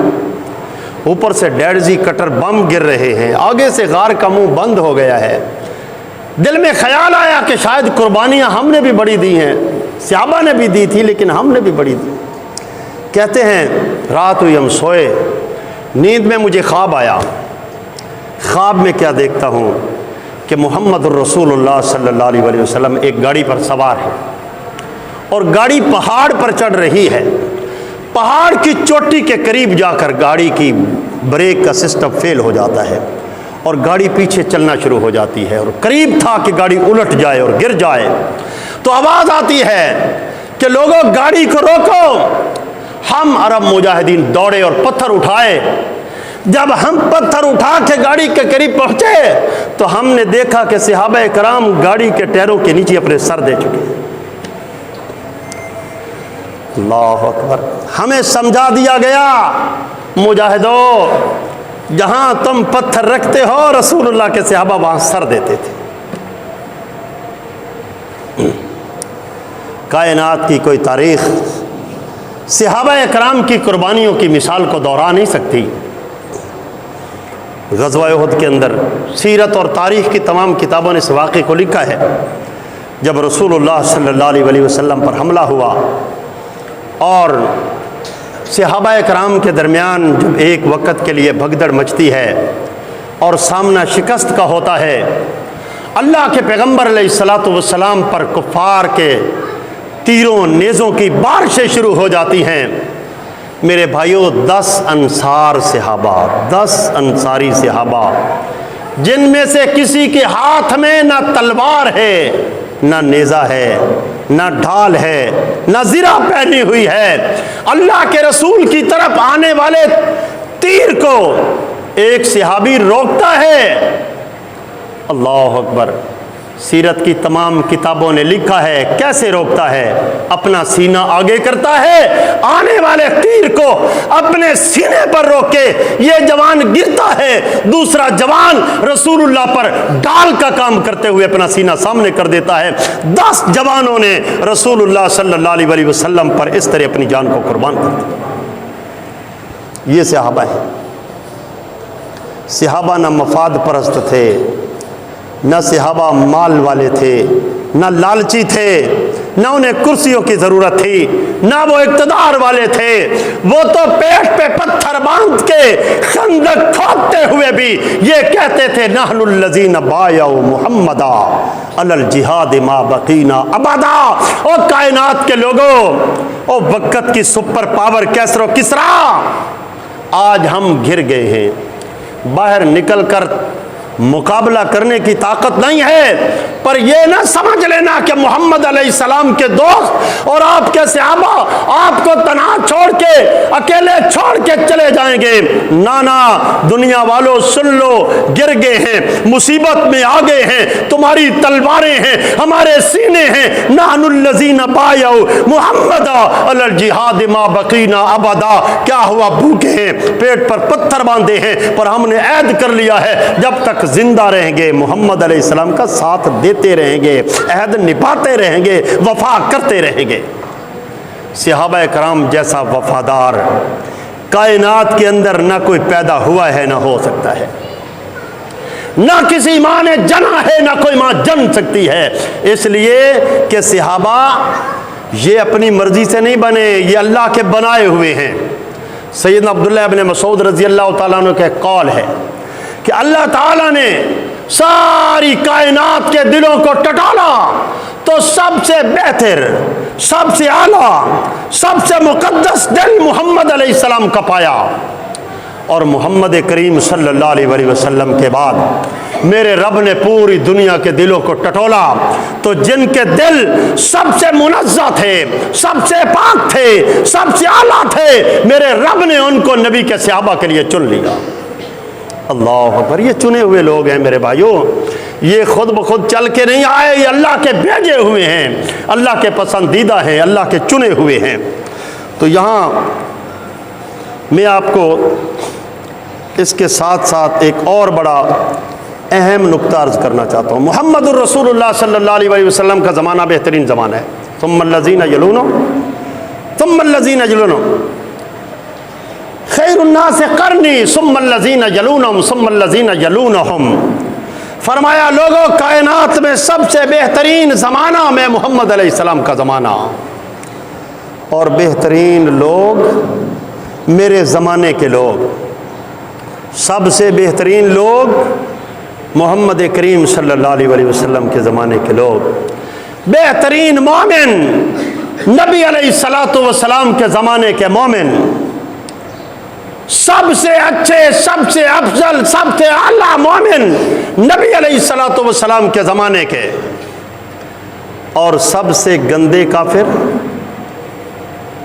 اوپر سے ڈیڈزی کٹر بم گر رہے ہیں، آگے سے غار کا منہ بند ہو گیا ہے۔ دل میں خیال آیا کہ شاید قربانیاں ہم نے بھی بڑی دی ہیں، صحابہ نے بھی دی تھی لیکن ہم نے بھی بڑی دی۔ کہتے ہیں رات ہوئی، ہم سوئے، نیند میں مجھے خواب آیا، خواب میں کیا دیکھتا ہوں کہ محمد الرسول اللہ صلی اللہ علیہ وسلم ایک گاڑی پر سوار ہے اور گاڑی پہاڑ پر چڑھ رہی ہے، پہاڑ کی چوٹی کے قریب جا کر گاڑی کی بریک کا سسٹم فیل ہو جاتا ہے اور گاڑی پیچھے چلنا شروع ہو جاتی ہے، اور قریب تھا کہ گاڑی الٹ جائے اور گر جائے، تو آواز آتی ہے کہ لوگوں گاڑی کو روکو۔ ہم عرب مجاہدین دوڑے اور پتھر اٹھائے۔ جب ہم پتھر اٹھا کے گاڑی کے قریب پہنچے تو ہم نے دیکھا کہ صحابہ کرام گاڑی کے ٹائروں کے نیچے اپنے سر دے چکے ہیں۔ اللہ اکبر۔ ہمیں سمجھا دیا گیا مجاہدو، جہاں تم پتھر رکھتے ہو رسول اللہ کے صحابہ وہاں سر دیتے تھے۔ کائنات کی کوئی تاریخ صحابہ کرام کی قربانیوں کی مثال کو دوہرا نہیں سکتی۔ غزوہ احد کے اندر سیرت اور تاریخ کی تمام کتابوں نے اس واقعے کو لکھا ہے۔ جب رسول اللہ صلی اللہ علیہ وسلم پر حملہ ہوا اور صحابہ کرام کے درمیان جب ایک وقت کے لیے بھگدڑ مچتی ہے اور سامنا شکست کا ہوتا ہے، اللہ کے پیغمبر علیہ الصلوۃ والسلام پر کفار کے تیروں نیزوں کی بارشیں شروع ہو جاتی ہیں۔ میرے بھائیوں، 10 انصار صحابہ، 10 انصاری صحابہ، جن میں سے کسی کے ہاتھ میں نہ تلوار ہے، نہ نیزہ ہے، نہ ڈھال ہے، نہ زرہ پہنی ہوئی ہے، اللہ کے رسول کی طرف آنے والے تیر کو ایک صحابی روکتا ہے۔ اللہ اکبر۔ سیرت کی تمام کتابوں نے لکھا ہے کیسے روکتا ہے، اپنا سینہ آگے کرتا ہے، آنے والے تیر کو اپنے سینے پر روک کے یہ جوان گرتا ہے، دوسرا جوان رسول اللہ پر ڈال کا کام کرتے ہوئے اپنا سینہ سامنے کر دیتا ہے۔ 10 جوانوں نے رسول اللہ صلی اللہ علیہ وسلم پر اس طرح اپنی جان کو قربان کر دیا۔ یہ صحابہ ہے۔ صحابہ نہ مفاد پرست تھے، نہ صحابہ مال والے تھے، نہ لالچی تھے، نہ انہیں کرسیوں کی ضرورت تھی، نہ وہ اقتدار والے تھے۔ وہ تو پیٹ پہ پتھر باندھ کے خندق کھودتے ہوئے بھی یہ کہتے تھے نحن الذین بایعوا محمدا علی الجہاد ما بقینا ابدا۔ او کائنات کے لوگوں، او وقت کی سپر پاور کیسر و کسرا، آج ہم گر گئے ہیں، باہر نکل کر مقابلہ کرنے کی طاقت نہیں ہے، پر یہ نہ سمجھ لینا کہ محمد علیہ السلام کے دوست اور آپ کے صحابہ آپ کو تنہا چھوڑ کے، اکیلے چھوڑ کے چلے جائیں گے۔ نانا دنیا والوں سن لو، گر گئے ہیں، مصیبت میں آ گئے ہیں، تمہاری تلواریں ہیں، ہمارے سینے ہیں۔ نحن الذین بایعوا محمد علی الجہاد ما بقینا ابدا۔ کیا ہوا؟ بھوکے ہیں، پیٹ پر پتھر باندھے ہیں، پر ہم نے عہد کر لیا ہے جب تک زندہ رہیں گے محمد علیہ السلام کا ساتھ دیتے رہیں گے، عہد نبھاتے رہیں گے، وفا کرتے رہیں گے۔ صحابہ کرام جیسا وفادار کائنات کے اندر نہ کوئی پیدا ہوا ہے، نہ ہو سکتا ہے، نہ کسی ماں نے جنا ہے، نہ کوئی ماں جن سکتی ہے۔ اس لیے کہ صحابہ یہ اپنی مرضی سے نہیں بنے، یہ اللہ کے بنائے ہوئے ہیں۔ سیدنا عبداللہ ابن مسعود رضی اللہ تعالیٰ عنہ کا قول ہے کہ اللہ تعالیٰ نے ساری کائنات کے دلوں کو ٹٹولا تو سب سے بہتر، سب سے اعلیٰ، سب سے مقدس دل محمد علیہ السلام کا پایا۔ اور محمد کریم صلی اللہ علیہ وسلم کے بعد میرے رب نے پوری دنیا کے دلوں کو ٹٹولا تو جن کے دل سب سے منزہ تھے، سب سے پاک تھے، سب سے اعلیٰ تھے، میرے رب نے ان کو نبی کے صحابہ کے لیے چن لیا۔ اللہ اکبر، یہ چنے ہوئے لوگ ہیں میرے بھائیوں، یہ خود بخود چل کے نہیں آئے، یہ اللہ کے بھیجے ہوئے ہیں، اللہ کے پسندیدہ ہیں، اللہ کے چنے ہوئے ہیں۔ تو یہاں میں آپ کو اس کے ساتھ ساتھ ایک اور بڑا اہم نقطہ عرض کرنا چاہتا ہوں۔ محمد الرسول اللہ صلی اللہ علیہ وسلم کا زمانہ بہترین زمانہ ہے۔ ثم الذین یلونہم ثم الذین یلونہم خیر الناس قرنی ثم الذین یلونہم ثم الذین یلونہم۔ فرمایا لوگوں، کائنات میں سب سے بہترین زمانہ میں محمد علیہ السلام کا زمانہ، اور بہترین لوگ میرے زمانے کے لوگ، سب سے بہترین لوگ محمد کریم صلی اللہ علیہ وسلم کے زمانے کے لوگ، بہترین مومن نبی علیہ السلام کے زمانے کے مومن، سب سے اچھے، سب سے افضل، سب سے اعلیٰ مومن نبی علیہ السلام کے زمانے کے، اور سب سے گندے کافر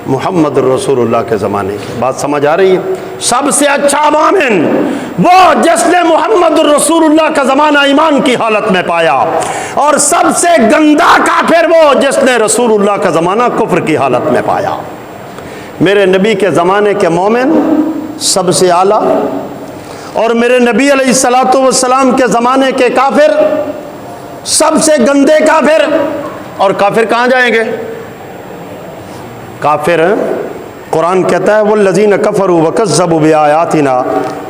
محمد الرسول اللہ کے زمانے کی۔ بات سمجھ آ رہی ہے؟ سب سے اچھا مومن وہ جس نے محمد الرسول اللہ کا زمانہ ایمان کی حالت میں پایا، اور سب سے گندا کافر وہ جس نے رسول اللہ کا زمانہ کفر کی حالت میں پایا۔ میرے نبی کے زمانے کے مومن سب سے اعلیٰ، اور میرے نبی علیہ السلام کے زمانے کے کافر سب سے گندے کافر۔ اور کافر کہاں جائیں گے؟ کافر قرآن کہتا ہے والذین کفروا وکذبوا بآیاتنا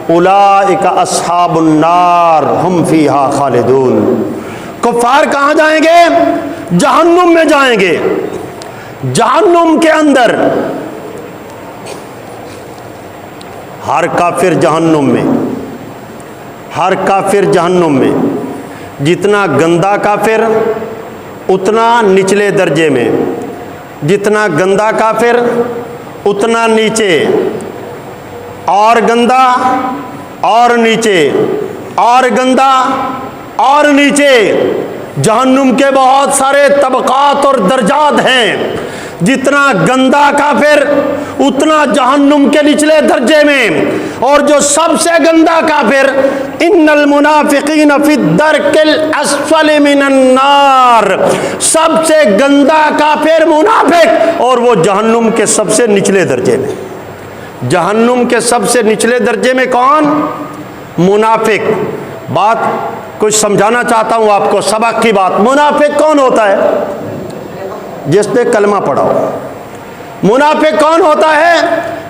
اولئک اصحاب النار ہم فیہا خالدون۔ کفار کہاں جائیں گے؟ جہنم میں جائیں گے۔ جہنم کے اندر ہر کافر جہنم میں، ہر کافر جہنم میں، جتنا گندا کافر اتنا نچلے درجے میں، جتنا گندا کافر اتنا نیچے، اور گندا اور نیچے، اور گندا اور نیچے۔ جہنم کے بہت سارے طبقات اور درجات ہیں، جتنا گندا کافر اتنا جہنم کے نچلے درجے میں، اور جو سب سے گندا کافر ان المنافقین فی الدرک الاسفل من النار، سب سے گندا کافر منافق، اور وہ جہنم کے سب سے نچلے درجے میں۔ جہنم کے سب سے نچلے درجے میں کون؟ منافق۔ بات کچھ سمجھانا چاہتا ہوں آپ کو، سبق کی بات۔ منافق کون ہوتا ہے؟ جس نے کلمہ پڑھا ہو۔ منافق کون ہوتا ہے؟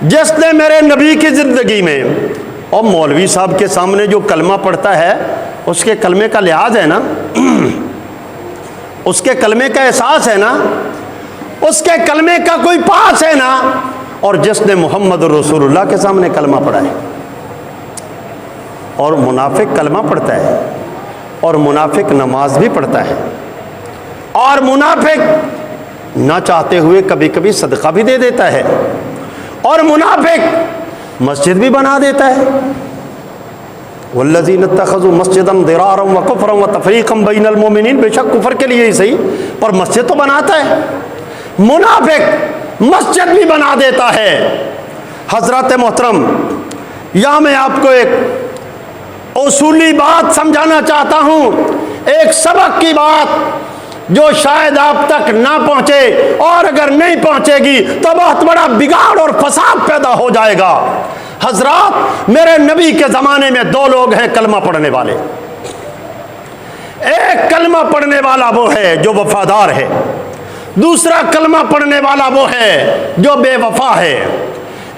جس نے میرے نبی کی زندگی میں، اور مولوی صاحب کے سامنے جو کلمہ پڑھتا ہے اس کے کلمے کا لحاظ ہے نا، اس کے کلمے کا احساس ہے نا، اس کے کلمے کا کوئی پاس ہے نا، اور جس نے محمد الرسول اللہ کے سامنے کلمہ پڑھا ہے۔ اور منافق کلمہ پڑھتا ہے، اور منافق نماز بھی پڑھتا ہے، اور منافق نہ چاہتے ہوئے کبھی کبھی صدقہ بھی دے دیتا ہے، اور منافق مسجد بھی بنا دیتا ہے۔ والذین اتخذوا مسجدا ضرارا وکفرا وتفریقا بین المؤمنین، بے شک کفر کے لیے ہی صحیح، پر مسجد تو بناتا ہے۔ منافق مسجد بھی بنا دیتا ہے۔ حضرات محترم، یہاں میں آپ کو ایک اصولی بات سمجھانا چاہتا ہوں، ایک سبق کی بات جو شاید آپ تک نہ پہنچے، اور اگر نہیں پہنچے گی تو بہت بڑا بگاڑ اور فساد پیدا ہو جائے گا۔ حضرات، میرے نبی کے زمانے میں دو لوگ ہیں کلمہ پڑھنے والے۔ ایک کلمہ پڑھنے والا وہ ہے جو وفادار ہے، دوسرا کلمہ پڑھنے والا وہ ہے جو بے وفا ہے۔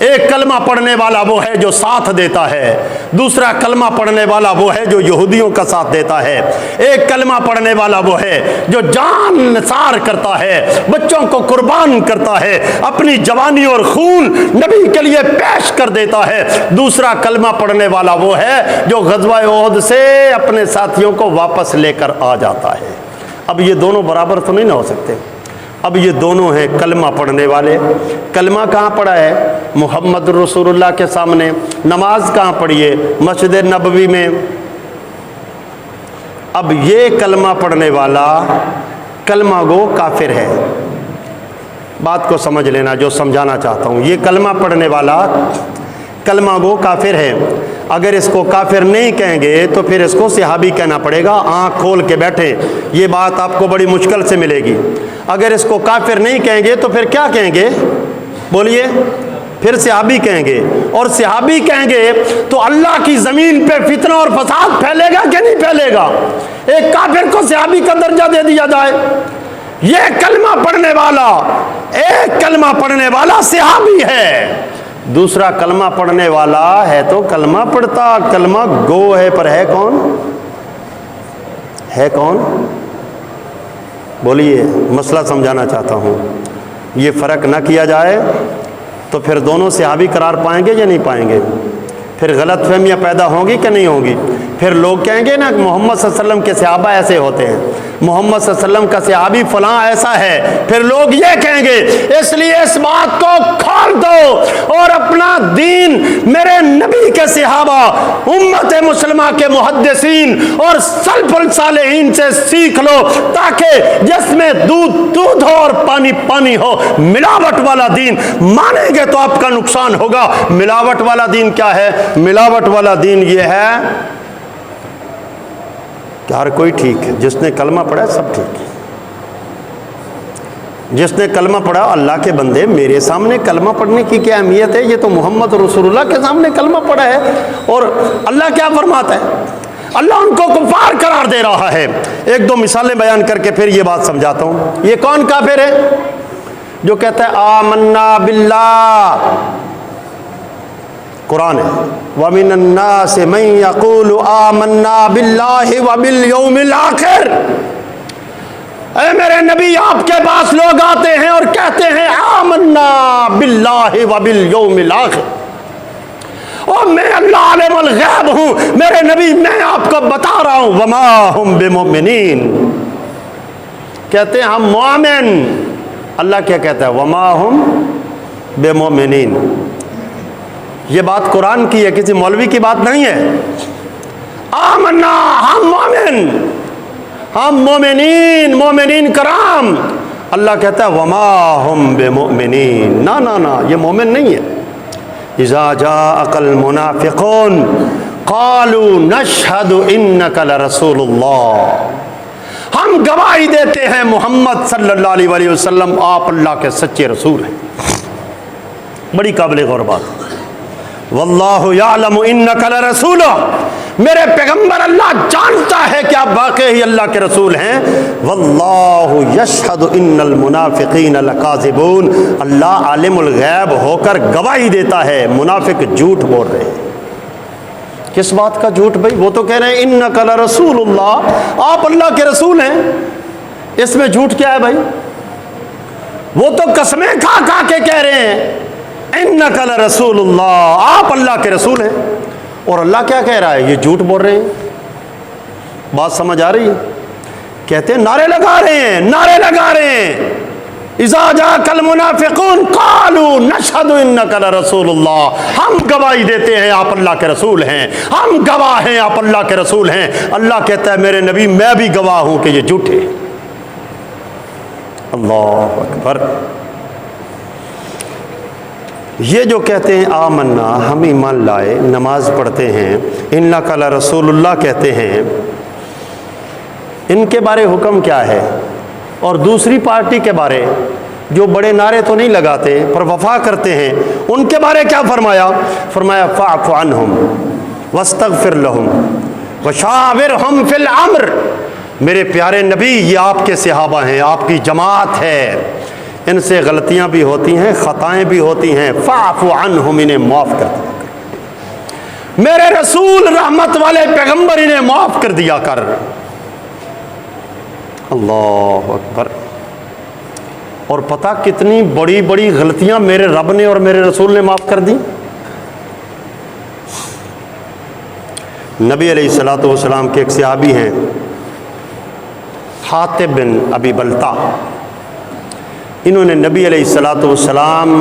ایک کلمہ پڑھنے والا وہ ہے جو ساتھ دیتا ہے، دوسرا کلمہ پڑھنے والا وہ ہے جو یہودیوں کا ساتھ دیتا ہے۔ ایک کلمہ پڑھنے والا وہ ہے جو جان نثار کرتا ہے، بچوں کو قربان کرتا ہے، اپنی جوانی اور خون نبی کے لیے پیش کر دیتا ہے۔ دوسرا کلمہ پڑھنے والا وہ ہے جو غزوہ احد سے اپنے ساتھیوں کو واپس لے کر آ جاتا ہے۔ اب یہ دونوں برابر تو نہیں نہ ہو سکتے۔ اب یہ دونوں ہیں کلمہ پڑھنے والے. کلمہ کہاں پڑھا ہے؟ محمد رسول اللہ کے سامنے. نماز کہاں پڑھی ہے؟ مسجد نبوی میں. اب یہ کلمہ پڑھنے والا کلمہ گو کافر ہے. بات کو سمجھ لینا جو سمجھانا چاہتا ہوں. یہ کلمہ پڑھنے والا کلمہ گو کافر ہے. اگر اس کو کافر نہیں کہیں گے تو پھر اس کو صحابی کہنا پڑے گا. آنکھ کھول کے بیٹھیں, یہ بات آپ کو بڑی مشکل سے ملے گی. اگر اس کو کافر نہیں کہیں گے تو پھر کیا کہیں گے؟ بولیے. پھر صحابی کہیں گے. اور صحابی کہیں گے تو اللہ کی زمین پہ فتنہ اور فساد پھیلے گا کہ نہیں پھیلے گا؟ ایک کافر کو صحابی کا درجہ دے دیا جائے. یہ کلمہ پڑھنے والا, ایک کلمہ پڑھنے والا صحابی ہے. دوسرا کلمہ پڑھنے والا ہے تو کلمہ پڑھتا, کلمہ گو ہے, پر ہے کون؟ ہے کون؟ بولیے. مسئلہ سمجھانا چاہتا ہوں. یہ فرق نہ کیا جائے تو پھر دونوں صحابی قرار پائیں گے یا نہیں پائیں گے؟ پھر غلط فہمیاں پیدا ہوں گی کہ نہیں ہوں گی؟ پھر لوگ کہیں گے نا محمد صلی اللہ علیہ وسلم کے صحابہ ایسے ہوتے ہیں, محمد صلی اللہ علیہ وسلم کا صحابی فلاں ایسا ہے. پھر لوگ یہ کہیں گے. اس لیے اس بات کو کھول دو اور اپنا دین میرے نبی کے صحابہ, امت مسلمہ کے محدثین اور سلف الصالحین سے سیکھ لو, تاکہ جس میں دودھ دودھ ہو اور پانی پانی ہو. ملاوٹ والا دین مانیں گے تو آپ کا نقصان ہوگا. ملاوٹ والا دین کیا ہے؟ ملاوٹ والا دین یہ ہے کہ ہر کوئی ٹھیک ہے, جس نے کلمہ پڑھا ہے سب ٹھیک ہے. جس نے کلمہ پڑھا, اللہ کے بندے میرے سامنے کلمہ پڑھنے کی کیا اہمیت ہے؟ یہ تو محمد رسول اللہ کے سامنے کلمہ پڑھا ہے. اور اللہ کیا فرماتا ہے؟ اللہ ان کو کفار قرار دے رہا ہے. ایک دو مثالیں بیان کر کے پھر یہ بات سمجھاتا ہوں. یہ کون کافر ہے جو کہتا ہے آمنا باللہ؟ قرآن ہے, وَمِنَ النَّاسِ مَن يَقُولُ آمَنَّا بِاللَّهِ وَبِالْيَوْمِ الْآخِرِ. اے میرے نبی, آپ کے پاس لوگ آتے ہیں اور کہتے ہیں آمنا باللہ وبالیوم الآخر, اور میں اللہ عالم الغیب ہوں. میرے نبی میں آپ کو بتا رہا ہوں وما ہم بمؤمنین, کہتے ہیں ہم مومن. اللہ کیا کہتا ہے؟ وما ہم بمؤمنین. یہ بات قرآن کی ہے, کسی مولوی کی بات نہیں ہے. آمنا, ہم مومن, ہم مومنین, مومنین کرام. اللہ کہتا ہے وما ہم بمؤمنین. نا نا نا, یہ مومن نہیں ہے. اذا جاءک المنافقون قالوا نشہد انک لرسول اللہ. ہم گواہی دیتے ہیں محمد صلی اللہ علیہ وسلم آپ اللہ کے سچے رسول ہیں. بڑی قابل غور بات. واللہ یعلم انک لرسولہ, میرے پیغمبر اللہ جانتا ہے کہ آپ واقعی اللہ کے رسول ہیں. واللہ یشہد ان المنافقین لکاذبون, اللہ عالم الغیب ہو کر گواہی دیتا ہے منافق جھوٹ بول رہے ہیں. کس بات کا جھوٹ بھائی؟ وہ تو کہہ رہے ہیں انک لرسول اللہ, آپ اللہ کے رسول ہیں. اس میں جھوٹ کیا ہے بھائی؟ وہ تو قسمیں کھا کھا کے کہہ رہے ہیں انک لرسول اللہ, آپ اللہ کے رسول ہیں. اور اللہ کیا کہہ رہا ہے؟ یہ جھوٹ بول رہے ہیں. بات سمجھ آ رہی ہے؟ کہتے ہیں نعرے لگا رہے ہیں, نعرے لگا رہے ہیں. اذا جاءک المنافقون قالوا نشہد انک لرسول اللہ, ہم گواہی دیتے ہیں آپ اللہ کے رسول ہیں, ہم گواہ ہیں آپ اللہ کے رسول ہیں. اللہ کہتا ہے میرے نبی میں بھی گواہ ہوں کہ یہ جھوٹے. اللہ اکبر. یہ جو کہتے ہیں آمنا, ہم ایمان لائے, نماز پڑھتے ہیں, انک لرسول اللہ کہتے ہیں, ان کے بارے حکم کیا ہے؟ اور دوسری پارٹی کے بارے جو بڑے نعرے تو نہیں لگاتے پر وفا کرتے ہیں, ان کے بارے کیا فرمایا؟ فرمایا فاعف عنہم واستغفر لہم وشاورہم فی الامر. میرے پیارے نبی, یہ آپ کے صحابہ ہیں, آپ کی جماعت ہے, ان سے غلطیاں بھی ہوتی ہیں, خطائیں بھی ہوتی ہیں, فاعف عنہم, انہیں معاف کر دیا کر. میرے رسول رحمت والے پیغمبر, انہیں معاف کر دیا کر. اللہ اکبر. اور پتہ کتنی بڑی بڑی غلطیاں میرے رب نے اور میرے رسول نے معاف کر دی. نبی علیہ الصلوۃ والسلام کے ایک صحابی ہیں حاطب بن ابی بلتع. انہوں نے نبی علیہ الصلوۃ والسلام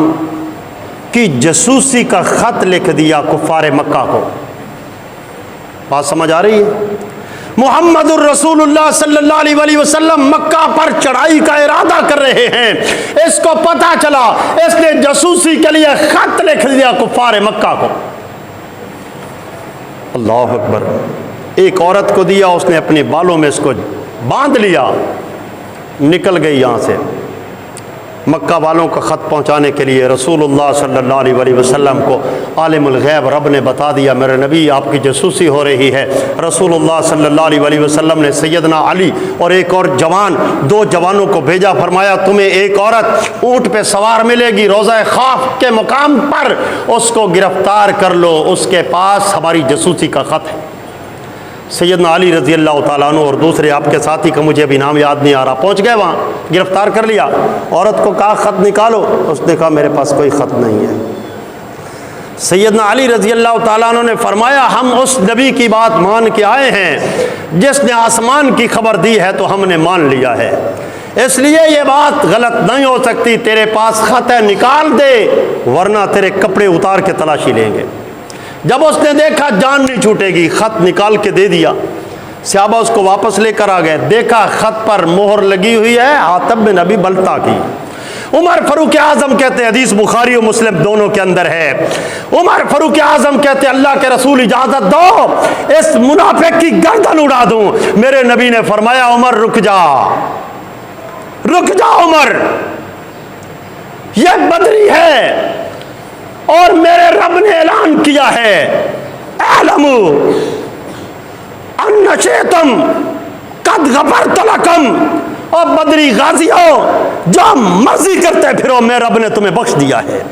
کی جاسوسی کا خط لکھ دیا کفار مکہ کو۔ بات سمجھ آ رہی ہے؟ محمد الرسول اللہ صلی اللہ علیہ وسلم مکہ پر چڑھائی کا ارادہ کر رہے ہیں، اس کو پتہ چلا، اس نے جاسوسی کے لیے خط لکھ دیا کفار مکہ کو۔ اللہ اکبر۔ ایک عورت کو دیا، اس نے اپنے بالوں میں اس کو باندھ لیا، نکل گئی یہاں سے۔ مکہ والوں کا خط پہنچانے کے لیے رسول اللہ صلی اللہ علیہ وسلم کو عالم الغیب رب نے بتا دیا، میرے نبی آپ کی جاسوسی ہو رہی ہے۔ رسول اللہ صلی اللہ علیہ وسلم نے سیدنا علی اور ایک اور جوان، 2 جوانوں کو بھیجا، فرمایا تمہیں ایک عورت اونٹ پہ سوار ملے گی روضہ خاف کے مقام پر، اس کو گرفتار کر لو، اس کے پاس ہماری جاسوسی کا خط ہے۔ سیدنا علی رضی اللہ تعالیٰ عنہ اور دوسرے آپ کے ساتھی کا مجھے ابھی نام یاد نہیں آ رہا، پہنچ گئے وہاں، گرفتار کر لیا۔ عورت کو کہا خط نکالو، اس نے کہا میرے پاس کوئی خط نہیں ہے۔ سیدنا علی رضی اللہ تعالیٰ عنہ نے فرمایا ہم اس نبی کی بات مان کے آئے ہیں جس نے آسمان کی خبر دی ہے تو ہم نے مان لیا ہے، اس لیے یہ بات غلط نہیں ہو سکتی، تیرے پاس خط ہے نکال دے ورنہ تیرے کپڑے اتار کے تلاشی لیں گے۔ جب اس نے دیکھا جان نہیں چھوٹے گی، خط نکال کے دے دیا۔ صحابہ اس کو واپس لے کر آ گئے، دیکھا خط پر مہر لگی ہوئی ہے حاتب بن ابی بلتہ کی۔ عمر فاروق اعظم کہتے ہیں، حدیث بخاری و مسلم دونوں کے اندر ہے، عمر فاروق اعظم کہتے ہیں اللہ کے رسول اجازت دو اس منافق کی گردن اڑا دوں۔ میرے نبی نے فرمایا عمر رک جا، رک جا عمر، یہ بدری ہے اور میرے رب نے اعلان کیا ہے اعلموا ان شئتم قد غفرت لکم، اور بدری غازیوں جو مرضی کرتے پھرو میں رب نے تمہیں بخش دیا ہے،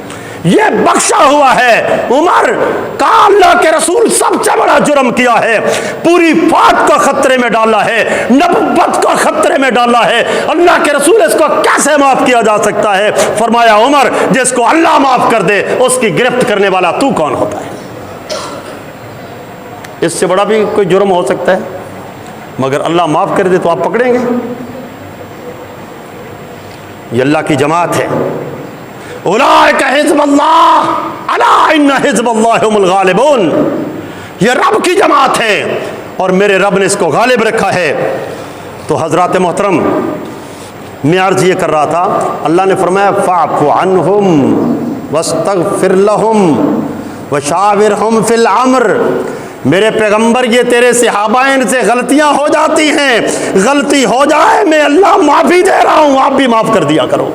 یہ بخشا ہوا ہے۔ عمر کہا اللہ کے رسول سب سے بڑا جرم کیا ہے، پوری فات کو خطرے میں ڈالا ہے، نبوت کو خطرے میں ڈالا ہے، اللہ کے رسول اس کو کیسے معاف کیا جا سکتا ہے؟ فرمایا عمر جس کو اللہ معاف کر دے اس کی گرفت کرنے والا تو کون ہوتا ہے؟ اس سے بڑا بھی کوئی جرم ہو سکتا ہے؟ مگر اللہ معاف کر دے تو آپ پکڑیں گے؟ یہ اللہ کی جماعت ہے۔ اولئک حزب اللہ الا ان حزب اللہ هم الغالبون، یہ رب کی جماعت ہے اور میرے رب نے اس کو غالب رکھا ہے۔ تو حضرات محترم میں عرض یہ کر رہا تھا، اللہ نے فرمایا فاعف عنہم واستغفر لہم وشاورہم فی الامر، میرے پیغمبر یہ تیرے صحابہ ان سے غلطیاں ہو جاتی ہیں، غلطی ہو جائے میں اللہ معافی دے رہا ہوں، آپ بھی معاف کر دیا کرو۔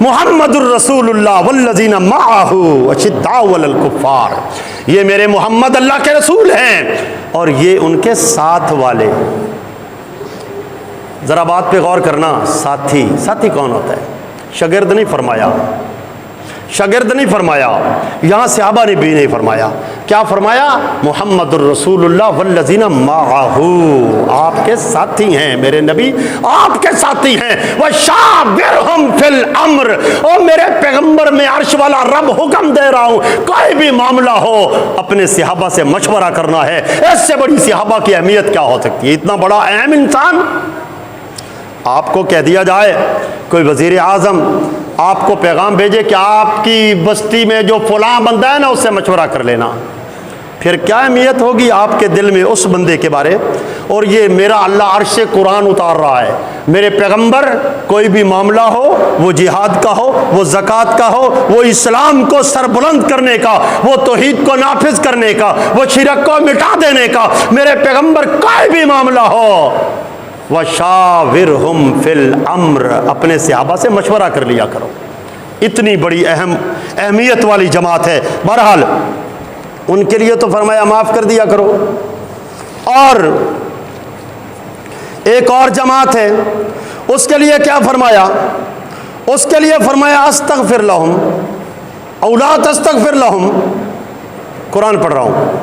محمد الرسول اللہ والذین معہ اشداء علی الکفار، یہ میرے محمد اللہ کے رسول ہیں اور یہ ان کے ساتھ والے۔ ذرا بات پہ غور کرنا، ساتھی، ساتھی کون ہوتا ہے؟ شاگرد نہیں فرمایا، شاگرد نہیں فرمایا، یہاں صحابہ نے بھی نہیں فرمایا، کیا فرمایا؟ محمد الرسول اللہ والذین معہ، آپ کے ساتھی ہیں، میرے نبی آپ کے ساتھی ہیں۔ وشاورہم فی الامر، اور میرے پیغمبر میں عرش والا رب حکم دے رہا ہوں کوئی بھی معاملہ ہو اپنے صحابہ سے مشورہ کرنا ہے۔ اس سے بڑی صحابہ کی اہمیت کیا ہو سکتی ہے؟ اتنا بڑا اہم انسان آپ کو کہہ دیا جائے، کوئی وزیر اعظم آپ کو پیغام بھیجے کہ آپ کی بستی میں جو فلاں بندہ ہے نا اس سے مشورہ کر لینا، پھر کیا اہمیت ہوگی آپ کے دل میں اس بندے کے بارے؟ اور یہ میرا اللہ عرش سے قرآن اتار رہا ہے، میرے پیغمبر کوئی بھی معاملہ ہو، وہ جہاد کا ہو، وہ زکوٰۃ کا ہو، وہ اسلام کو سربلند کرنے کا، وہ توحید کو نافذ کرنے کا، وہ شرک کو مٹا دینے کا، میرے پیغمبر کوئی بھی معاملہ ہو وَشَاوِرْهُمْ فِي الْأَمْرِ، اپنے صحابہ سے مشورہ کر لیا کرو۔ اتنی بڑی اہمیت والی جماعت ہے۔ بہرحال ان کے لیے تو فرمایا معاف کر دیا کرو۔ اور ایک اور جماعت ہے، اس کے لیے کیا فرمایا؟ اس کے لیے فرمایا استغفر لہم او لا تستغفر لہم، قرآن پڑھ رہا ہوں،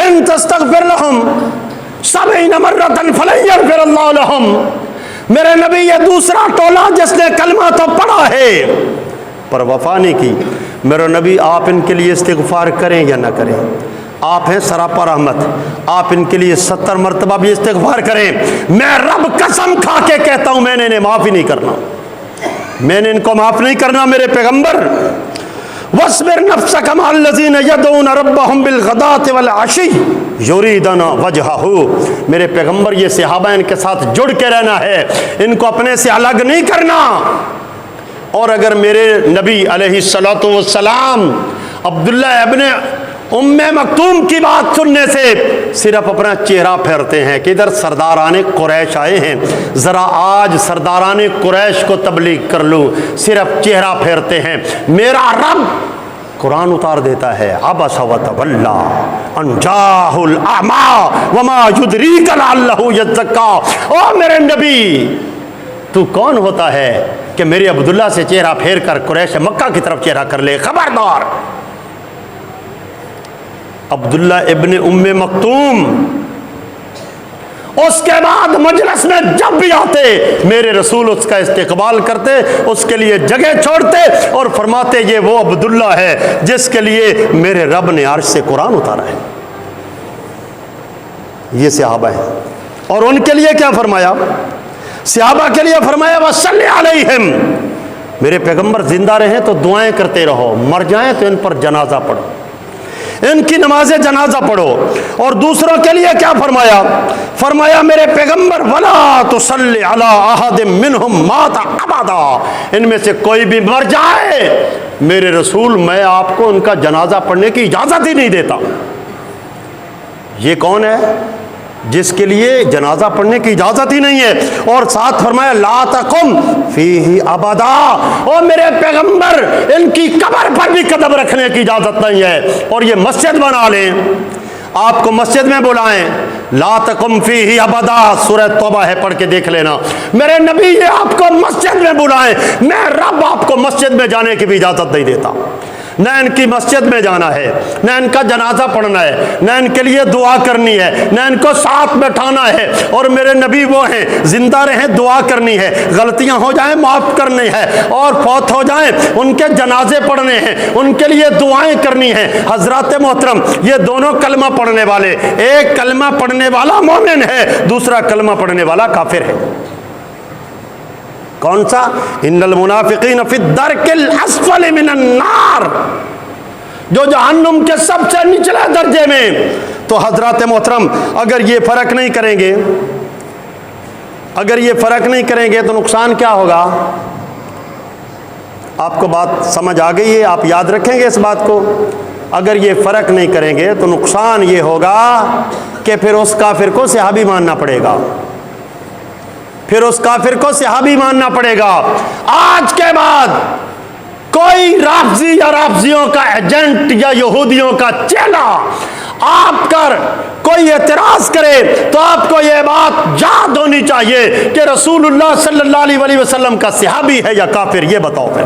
ان تستغفر لہم 70 مرتن فلن یغفر اللہ لہم، میرے نبی یہ دوسرا ٹولہ جس نے کلمہ تو پڑھا ہے پر وفا نہیں کی، میرے نبی آپ ان کے لیے استغفار کریں یا نہ کریں؟ آپ ہیں سراپا رحمت، آپ ان کے لیے 70 مرتبہ بھی استغفار کریں، میں رب قسم کھا کے کہتا ہوں میں نے انہیں معاف ہی نہیں کرنا، میں نے ان کو معاف نہیں کرنا میرے پیغمبر۔ وَاصْبِرْ نَفْسَكَ مَعَ الَّذِينَ يَدْعُونَ رَبَّهُمْ بِالْغَدَاةِ وَالْعَشِيِّ يُرِيدُونَ وَجْهَهُ، میرے پیغمبر یہ صحابہ ان کے ساتھ جڑ کے رہنا ہے، ان کو اپنے سے الگ نہیں کرنا۔ اور اگر میرے نبی علیہ السلام عبداللہ ابن ام مکتوم کی بات سننے سے صرف اپنا چہرہ پھیرتے ہیں کہ ادھر سرداران قریش آئے ہیں، ذرا آج سرداران قریش کو تبلیغ کر لوں، صرف چہرہ پھیرتے ہیں، میرا رب قرآن اتار دیتا ہے عبس وتولی ان جاءہ الاعمی وما یدریک لعلہ یزکا۔ او میرے نبی تو کون ہوتا ہے کہ میرے عبداللہ سے چہرہ پھیر کر قریش مکہ کی طرف چہرہ کر لے؟ خبردار۔ عبداللہ ابن ام مکتوم اس کے بعد مجلس میں جب بھی آتے میرے رسول اس کا استقبال کرتے، اس کے لیے جگہ چھوڑتے اور فرماتے یہ وہ عبداللہ ہے جس کے لیے میرے رب نے عرش سے قرآن اتارا ہے۔ یہ صحابہ ہیں، اور ان کے لیے کیا فرمایا؟ صحابہ کے لیے فرمایا وَصَلِّ عَلَيْهِمْ، میرے پیغمبر زندہ رہیں تو دعائیں کرتے رہو، مر جائیں تو ان پر جنازہ پڑھو، ان کی نماز جنازہ پڑھو۔ اور دوسروں کے لیے کیا فرمایا؟ فرمایا میرے پیغمبر وَلَا تُصَلِّ عَلَىٰ أَحَدٍ مِّنْهُمْ مَاتَ أَبَدًا، ان میں سے کوئی بھی مر جائے میرے رسول میں آپ کو ان کا جنازہ پڑھنے کی اجازت ہی نہیں دیتا۔ یہ کون ہے جس کے لیے جنازہ پڑھنے کی اجازت ہی نہیں ہے؟ اور ساتھ فرمایا لا تقم فیہ ابدا، اور میرے پیغمبر ان کی قبر پر بھی قدم رکھنے کی اجازت نہیں ہے، اور یہ مسجد بنا لیں، آپ کو مسجد میں بلائیں، لا تقم فیہ ابدا، سورہ توبہ ہے پڑھ کے دیکھ لینا، میرے نبی یہ آپ کو مسجد میں بلائیں، میں رب آپ کو مسجد میں جانے کی بھی اجازت نہیں دیتا، نہ ان کی مسجد میں جانا ہے، نہ ان کا جنازہ پڑھنا ہے، نہ ان کے لیے دعا کرنی ہے، نہ ان کو ساتھ بٹھانا ہے۔ اور میرے نبی وہ ہیں زندہ رہیں دعا کرنی ہے، غلطیاں ہو جائیں معاف کرنی ہے، اور فوت ہو جائیں ان کے جنازے پڑھنے ہیں، ان کے لیے دعائیں کرنی ہیں۔ حضرات محترم یہ دونوں کلمہ پڑھنے والے، ایک کلمہ پڑھنے والا مومن ہے، دوسرا کلمہ پڑھنے والا کافر ہے۔ کون سا؟ ان المنافقین فی الدرک الاسفل من النار، جو جہنم کے سب سے نچلے درجے میں۔ تو حضرات محترم اگر یہ فرق نہیں کریں گے، اگر یہ فرق نہیں کریں گے تو نقصان کیا ہوگا؟ آپ کو بات سمجھ آ گئی ہے؟ آپ یاد رکھیں گے اس بات کو؟ اگر یہ فرق نہیں کریں گے تو نقصان یہ ہوگا کہ پھر اس کافر کو صحابی ماننا پڑے گا، پھر اس کافر کو صحابی ماننا پڑے گا۔ آج کے بعد کوئی رافضی یا رافضیوں کا ایجنٹ یا یہودیوں کا چیلا آپ کر کوئی اعتراض کرے تو آپ کو یہ بات یاد ہونی چاہیے کہ رسول اللہ صلی اللہ علیہ وسلم کا صحابی ہے یا کافر، یہ بتاؤ پھر۔